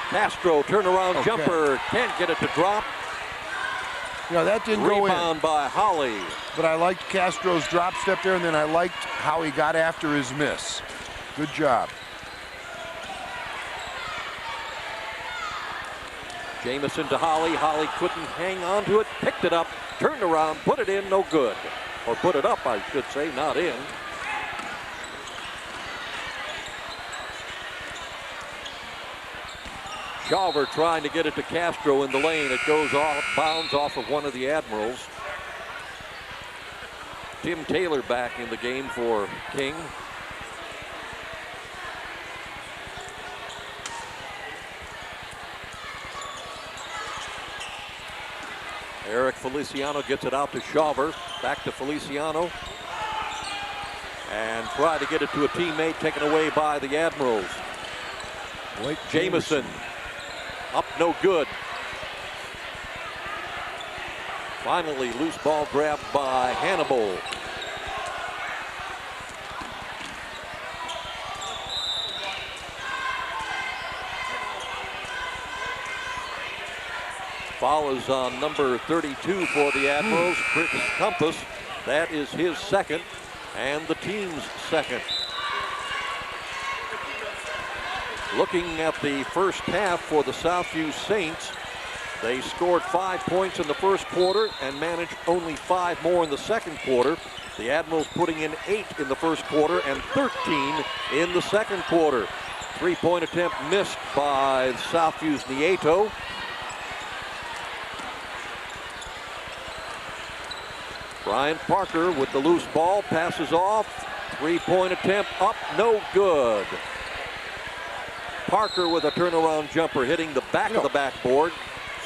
Castro turnaround jumper, can't get it to drop. You know, that didn't go in. Rebound by Holly. But I liked Castro's drop step there, and then I liked how he got after his miss. Good job. Jamison to Holly. Holly couldn't hang on to it, picked it up, turned around, put it in, no good. Or put it up, I should say, not in. Shawver trying to get it to Castro in the lane. It goes off, bounds off of one of the Admirals. Tim Taylor back in the game for King. Eric Feliciano gets it out to Shawver. Back to Feliciano. And try to get it to a teammate, taken away by the Admirals. Blake Jamison. Up, no good. Finally, loose ball grabbed by Hannibal. Foul is on number 32 for the Admirals, Chris Compass. That is his second and the team's second. Looking at the first half for the Southview Saints, they scored 5 points in the first quarter and managed only 5 more in the second quarter. The Admirals putting in 8 in the first quarter and 13 in the second quarter. 3-point attempt missed by Southview's Nieto. Brian Parker with the loose ball, passes off. 3-point attempt up, no good. Parker with a turnaround jumper hitting the back of the backboard.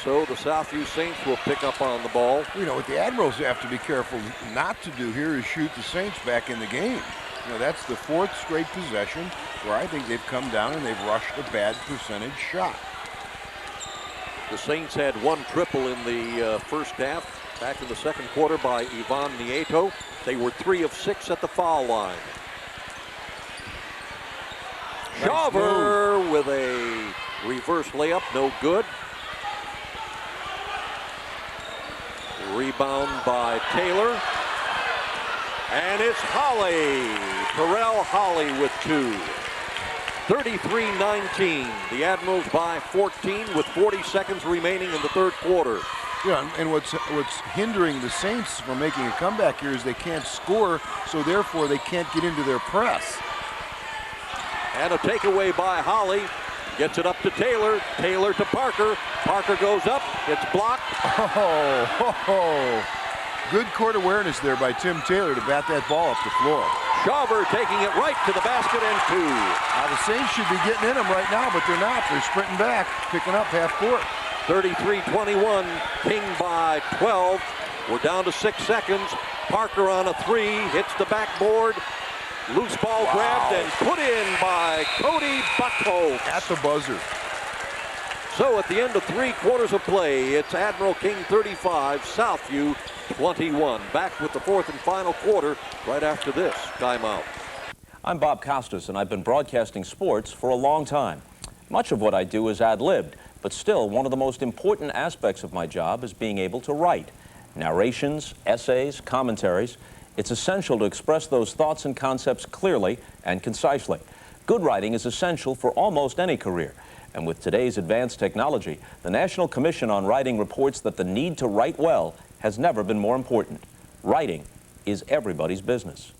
So the Southview Saints will pick up on the ball. You know, what the Admirals have to be careful not to do here is shoot the Saints back in the game. You know, that's the 4th straight possession where I think they've come down and they've rushed a bad percentage shot. The Saints had 1 triple in the first half. Back in the second quarter by Ivan Nieto. They were 3 of 6 at the foul line. Nice Shawver move with a reverse layup, no good. Rebound by Taylor. And it's Holly. Terrell Holly with 2. 33-19. The Admirals by 14 with 40 seconds remaining in the third quarter. Yeah, and what's hindering the Saints from making a comeback here is they can't score, so therefore they can't get into their press. And a takeaway by Holly. Gets it up to Taylor. Taylor to Parker. Parker goes up. It's blocked. Oh. Good court awareness there by Tim Taylor to bat that ball up the floor. Shawver taking it right to the basket and 2. Now the Saints should be getting in them right now, but they're not. They're sprinting back, picking up half court. 33-21, King by 12. We're down to 6 seconds. Parker on a 3, hits the backboard. Loose ball grabbed and put in by Cody Buckholz. At the buzzer. So at the end of 3 quarters of play, it's Admiral King 35, Southview 21. Back with the 4th and final quarter right after this timeout. I'm Bob Costas, and I've been broadcasting sports for a long time. Much of what I do is ad-libbed, but still one of the most important aspects of my job is being able to write. Narrations, essays, commentaries. It's essential to express those thoughts and concepts clearly and concisely. Good writing is essential for almost any career. And with today's advanced technology, the National Commission on Writing reports that the need to write well has never been more important. Writing is everybody's business.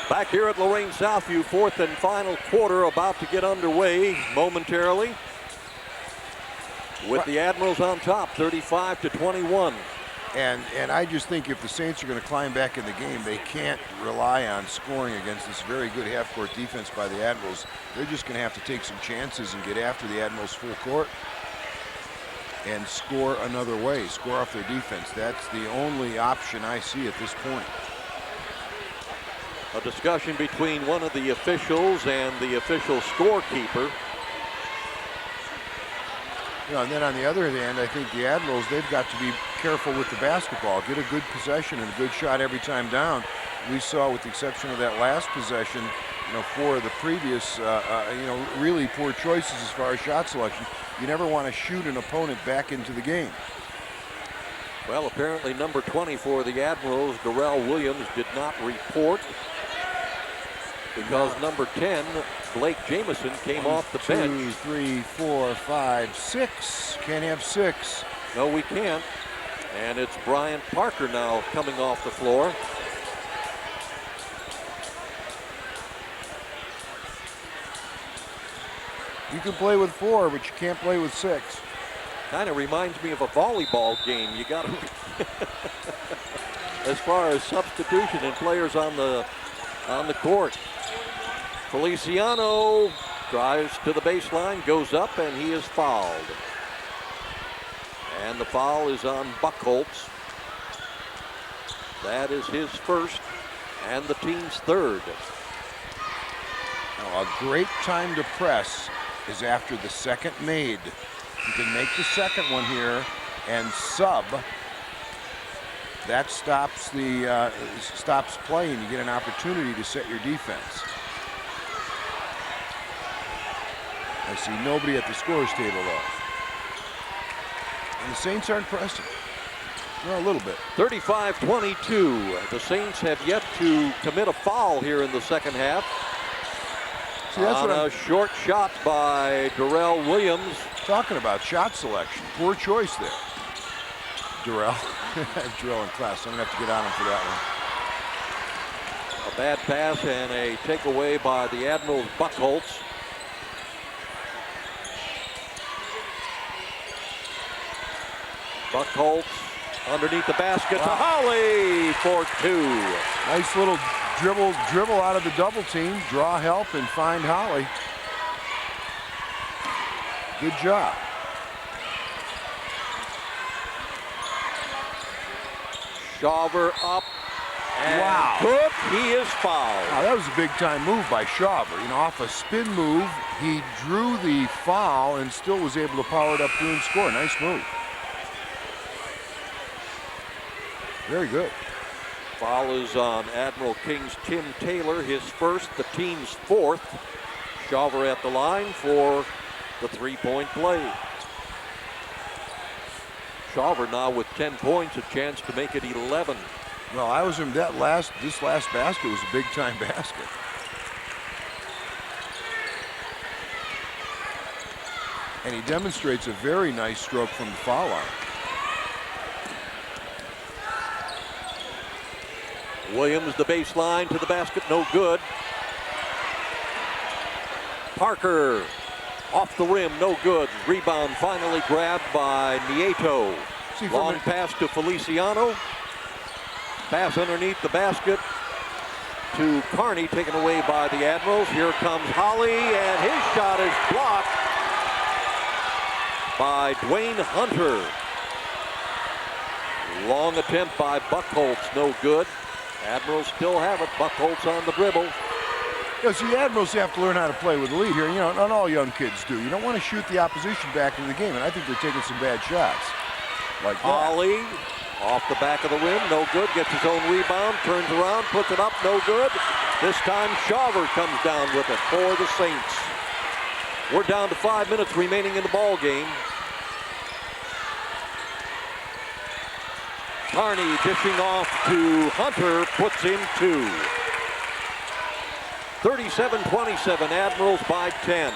Back here at Lorain Southview, 4th and final quarter about to get underway momentarily with the Admirals on top, 35-21. And I just think if the Saints are going to climb back in the game, they can't rely on scoring against this very good half-court defense by the Admirals. They're just going to have to take some chances and get after the Admirals full court and score another way, score off their defense. That's the only option I see at this point. A discussion between one of the officials and the official scorekeeper. You know, and then on the other hand, I think the Admirals, they've got to be careful with the basketball. Get a good possession and a good shot every time down. We saw, with the exception of that last possession, you know, 4 of the previous, you know, really poor choices as far as shot selection. You never want to shoot an opponent back into the game. Well, apparently number 20 for the Admirals, Darrell Williams, did not report because number 10, Blake Jamison, came off the bench. 2, 3, 4, 5, 6. Can't have 6. No, we can't. And it's Brian Parker now coming off the floor. You can play with 4, but you can't play with 6. Kind of reminds me of a volleyball game. You got to, as far as substitution and players on the court. Feliciano drives to the baseline, goes up, and he is fouled. And the foul is on Buckholz. That is his first and the team's third. Now, a great time to press is after the second made. You can make the second one here and sub. That stops the stops play, and you get an opportunity to set your defense. I see nobody at the scorer's table though. And the Saints aren't pressing. Well, a little bit. 35-22. The Saints have yet to commit a foul here in the second half. See, that's on what a short shot by Darrell Williams. Talking about shot selection. Poor choice there. Darrell. Darrell in class. I'm going to have to get on him for that one. A bad pass and a takeaway by the Admirals' Buckholz. Buckholz underneath the basket to Holly for 2. Nice little dribble out of the double team, draw help, and find Holly. Good job. Shawver up. And wow. Good. He is fouled. Wow, that was a big-time move by Shawver. You know, off a spin move, he drew the foul and still was able to power it up through and score. Nice move. Very good. Foul is on Admiral King's Tim Taylor, his first, the team's fourth. Shawver at the line for the three-point play. Shawver now with 10 points, a chance to make it 11. Well, I was in that this last basket was a big-time basket. And he demonstrates a very nice stroke from the foul line. Williams, the baseline to the basket, no good. Parker off the rim, no good. Rebound finally grabbed by Nieto. Long pass to Feliciano. Pass underneath the basket to Carney, taken away by the Admirals. Here comes Holly, and his shot is blocked by Dwayne Hunter. Long attempt by Buckholz, no good. Admirals still have it. Buckholz on the dribble. Yeah, see, Admirals have to learn how to play with the lead here. You know, not all young kids do. You don't want to shoot the opposition back into the game, and I think they're taking some bad shots. Like that. Holly off the back of the rim, no good. Gets his own rebound, turns around, puts it up, no good. This time Shawver comes down with it for the Saints. We're down to 5 minutes remaining in the ball game. Carney dishing off to Hunter, puts in 2. 37-27, Admirals by 10.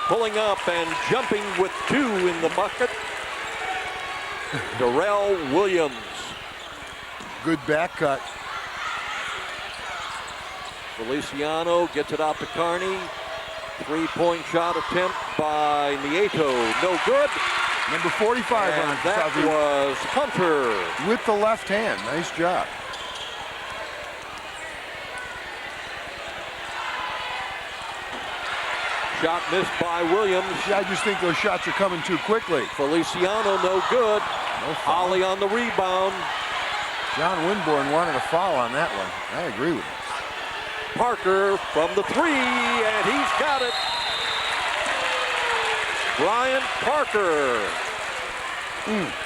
Pulling up and jumping with 2 in the bucket, Darrell Williams. Good back cut. Feliciano gets it out to Carney. 3-point shot attempt by Nieto, no good. Number 45 and on that Southview. Was Hunter. With the left hand, nice job. Shot missed by Williams. Yeah, I just think those shots are coming too quickly. Feliciano, no good. No foul. Holly on the rebound. John Winborn wanted a foul on that one. I agree with him. Parker from the 3, and he's got it. Brian Parker.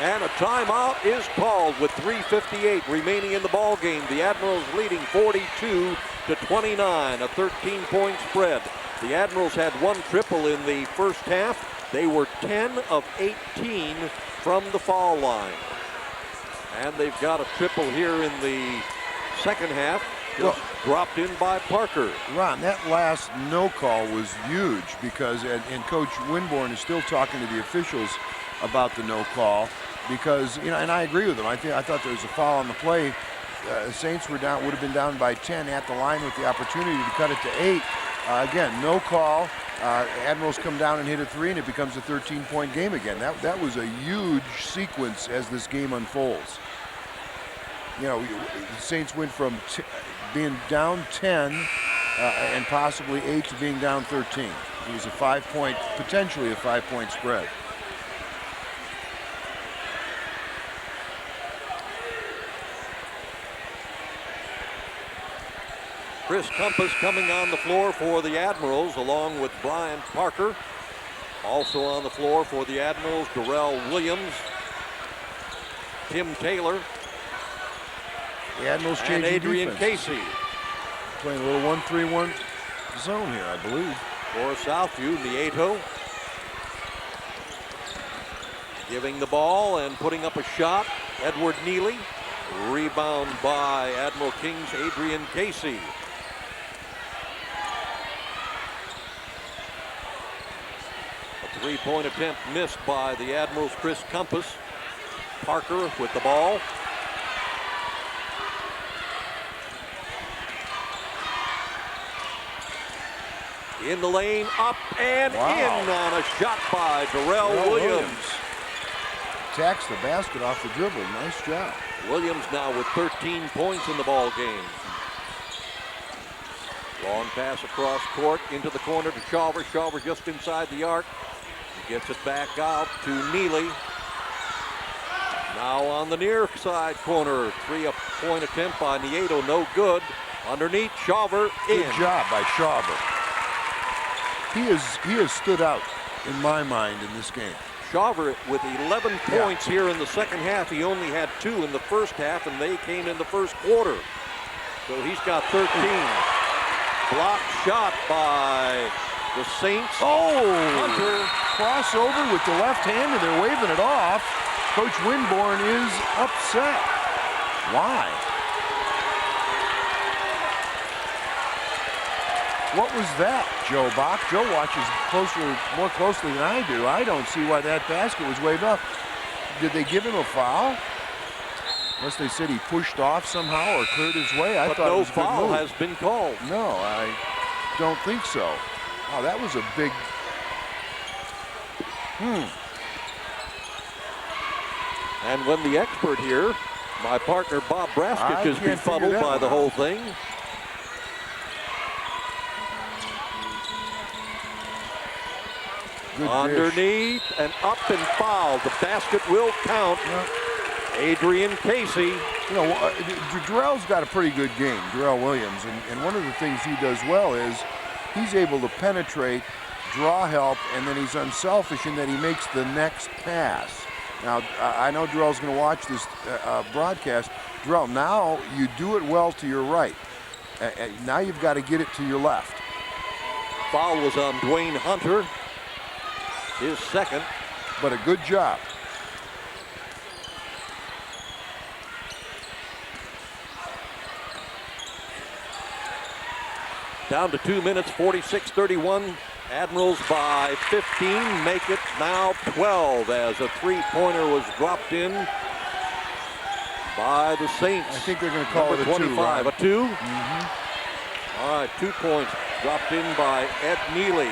And a timeout is called with 3:58 remaining in the ball game. The Admirals leading 42-29, a 13-point spread. The Admirals had 1 triple in the first half. They were 10 of 18 from the foul line. And they've got a triple here in the second half. Just dropped in by Parker. Ron, that last no call was huge because, and Coach Winborn is still talking to the officials about the no call because, you know, and I agree with him. I thought there was a foul on the play. Saints would have been down by 10 at the line with the opportunity to cut it to 8. Again, no call. Admirals come down and hit a 3, and it becomes a 13-point game again. That was a huge sequence as this game unfolds. You know, the Saints went from being down 10 and possibly 8 to being down 13. It was a potentially a 5-point spread. Chris Compass coming on the floor for the Admirals along with Brian Parker. Also on the floor for the Admirals, Darrell Williams, Tim Taylor, the Admirals and Adrian defense. Casey. Playing a little 1-3-1 zone here, I believe. For Southview, Nieto giving the ball and putting up a shot. Edward Neely. Rebound by Admiral King's Adrian Casey. A 3-point attempt missed by the Admirals' Chris Compass. Parker with the ball. In the lane, up and in on a shot by Darrell Williams. Attacks the basket off the dribble. Nice job. Williams now with 13 points in the ball game. Long pass across court into the corner to Shawver. Shawver just inside the arc. He gets it back out to Neely. Now on the near side corner. 3-point attempt by Nieto, no good. Underneath, Shawver in. Good job by Shawver. He has stood out in my mind in this game. Shawver with 11 points here in the second half. He only had 2 in the first half, and they came in the first quarter. So he's got 13. Blocked shot by The Saints. Oh, Hunter. Crossover with the left hand, and they're waving it off. Coach Winborn is upset. Why? What was that, Joe Bach? Joe watches more closely than I do. I don't see why that basket was waved off. Did they give him a foul? Unless they said he pushed off somehow or cleared his way. I thought it was a good move. No foul has been called. No, I don't think so. Oh, that was a big... And when the expert here, my partner Bob Braskich, is befuddled by the whole thing. Good underneath dish. And up and fouled. The basket will count. Adrian Casey. You know, Darrell's got a pretty good game, Darrell Williams, and one of the things he does well is he's able to penetrate, draw help, and then he's unselfish in that he makes the next pass. Now, I know Darrell's going to watch this broadcast. Darrell, now you do it well to your right. Now you've got to get it to your left. Foul was on Dwayne Hunter. His second. But a good job. Down to 2 minutes, 46-31. Admirals by 15, make it now 12 as a three-pointer was dropped in by the Saints. I think they're going to call it a 25, two. A two? All right, 2 points dropped in by Ed Neely.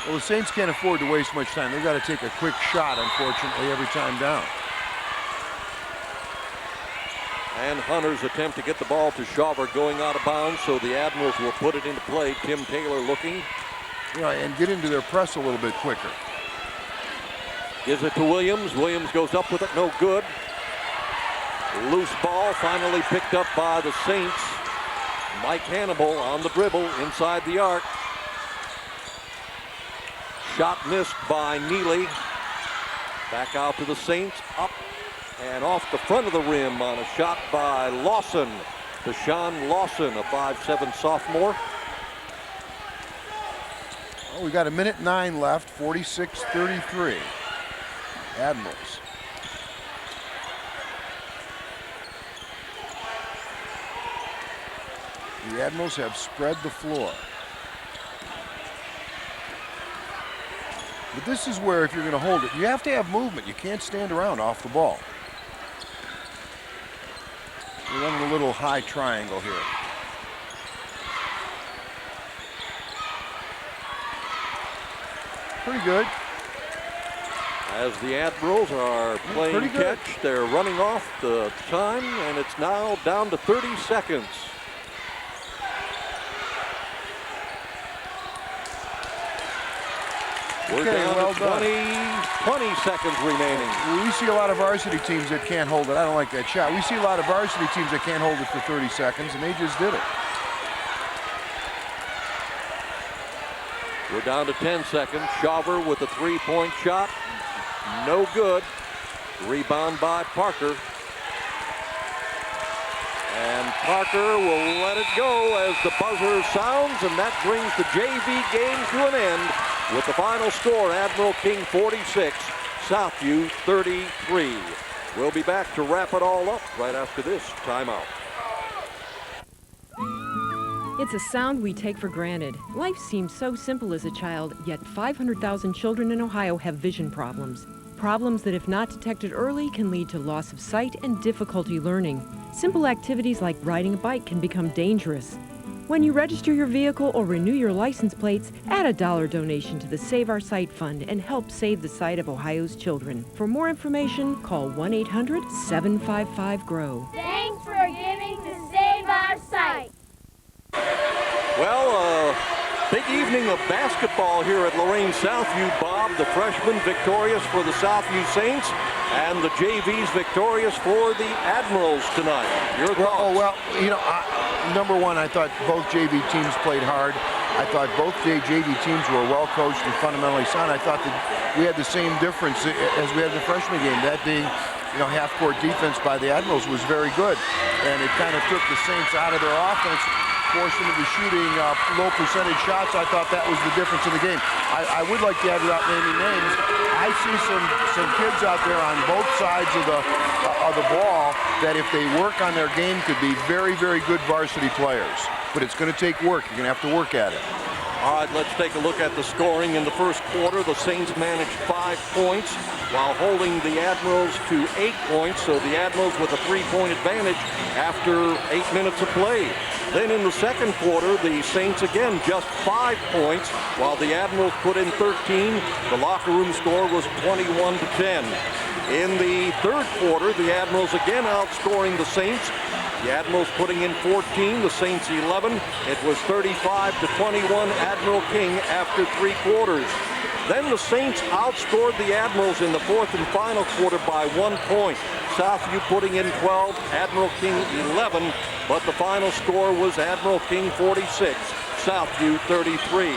Well, the Saints can't afford to waste much time. They've got to take a quick shot, unfortunately, every time down. And Hunter's attempt to get the ball to Shawver going out of bounds, so the Admirals will put it into play. Tim Taylor looking. Yeah, and get into their press a little bit quicker. Gives it to Williams. Williams goes up with it, no good. Loose ball finally picked up by the Saints. Mike Hannibal on the dribble inside the arc. Shot missed by Neely. Back out to the Saints, up and off the front of the rim on a shot by Lawson. Deshaun Lawson, a 5'7" sophomore. Well, we got 1:09 left, 46-33. Admirals. The Admirals have spread the floor. But this is where, if you're going to hold it, you have to have movement. You can't stand around off the ball. We're running a little high triangle here. Pretty good. As the Admirals are playing catch, they're running off the time, and it's now down to 30 seconds. We're down to 20 seconds remaining. We see a lot of varsity teams that can't hold it. I don't like that shot. We see a lot of varsity teams that can't hold it for 30 seconds, and they just did it. We're down to 10 seconds. Shawver with a three-point shot. No good. Rebound by Parker. And Parker will let it go as the buzzer sounds, and that brings the JV game to an end with the final score, Admiral King 46, Southview 33. We'll be back to wrap it all up right after this timeout. It's a sound we take for granted. Life seems so simple as a child, yet 500,000 children in Ohio have vision problems. Problems that, if not detected early, can lead to loss of sight and difficulty learning. Simple activities like riding a bike can become dangerous. When you register your vehicle or renew your license plates, add a $1 donation to the Save Our Sight Fund and help save the sight of Ohio's children. For more information, call 1-800-755-GROW. Thanks for giving to Save Our Sight. Well, big evening of basketball here at Lorain Southview. Bob, the freshman, victorious for the Southview Saints, and the JVs victorious for the Admirals tonight. Your thoughts? Well, you know, number one, I thought both JV teams played hard. I thought both JV teams were well coached and fundamentally sound. I thought that we had the same difference as we had in the freshman game. That being, you know, half-court defense by the Admirals was very good, and it kind of took the Saints out of their offense. force them into shooting low percentage shots. I thought that was the difference in the game. I would like to add, without naming names, I see some kids out there on both sides of the ball that if they work on their game could be very, very good varsity players. But it's going to take work. You're going to have to work at it. All right, let's take a look at the scoring in the first quarter. The Saints managed 5 points while holding the Admirals to 8 points, so the Admirals with a 3-point advantage after 8 minutes of play. Then in the second quarter, the Saints again just 5 points while the Admirals put in 13. The locker room score was 21-10. In the third quarter, the Admirals again outscoring the Saints. The Admirals putting in 14, the Saints 11. It was 35-21 Admiral King after 3 quarters. Then the Saints outscored the Admirals in the fourth and final quarter by 1 point. Southview putting in 12, Admiral King 11, but the final score was Admiral King 46, Southview 33.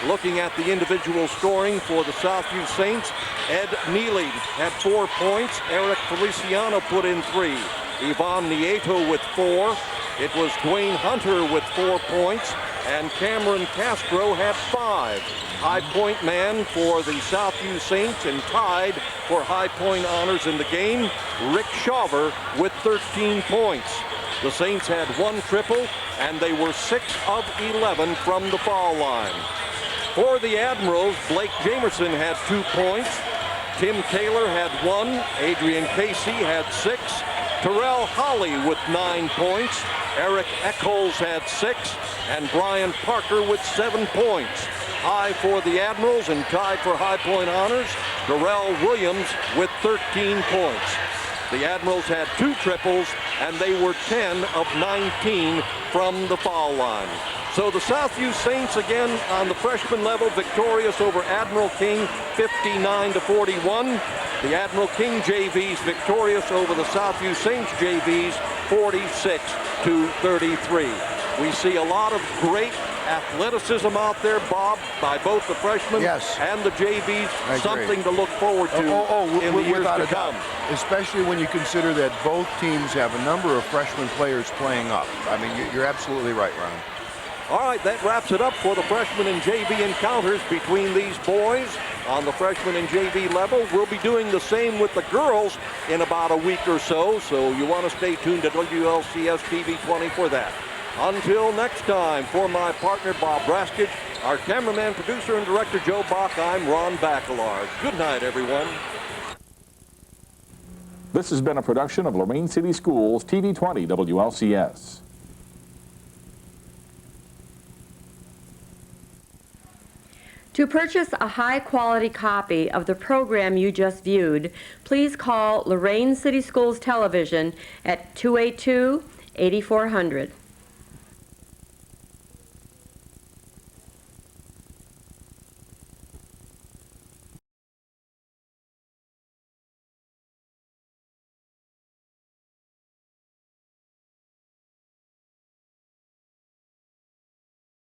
Looking at the individual scoring for the Southview Saints, Ed Neely had 4 points. Eric Feliciano put in 3. Ivan Nieto with 4. It was Dwayne Hunter with 4 points, and Cameron Castro had 5. High point man for the Southview Saints and tied for high point honors in the game, Rick Shawver with 13 points. The Saints had 1 triple, and they were 6 of 11 from the foul line. For the Admirals, Blake Jamerson had 2 points. Tim Taylor had 1. Adrian Casey had 6. Terrell Holly with 9 points. Eric Echols had 6. And Brian Parker with 7 points. High for the Admirals and tied for high point honors, Darrell Williams with 13 points. The Admirals had 2 triples, and they were 10 of 19 from the foul line. So the Southview Saints again on the freshman level victorious over Admiral King 59-41. The Admiral King JVs victorious over the Southview Saints JVs 46-33. We see a lot of great athleticism out there, Bob, by both the freshmen and the JVs. Something to look forward to in the years to come. Especially when you consider that both teams have a number of freshman players playing up. I mean, you're absolutely right, Ron. All right, that wraps it up for the freshman and JV encounters between these boys on the freshman and JV level. We'll be doing the same with the girls in about a week or so, so you want to stay tuned to WLCS TV20 for that. Until next time, for my partner Bob Braskich, our cameraman, producer, and director Joe Bach, I'm Ron Bacalar. Good night, everyone. This has been a production of Lorain City Schools TV20 WLCS. To purchase a high-quality copy of the program you just viewed, please call Lorain City Schools Television at 282-8400.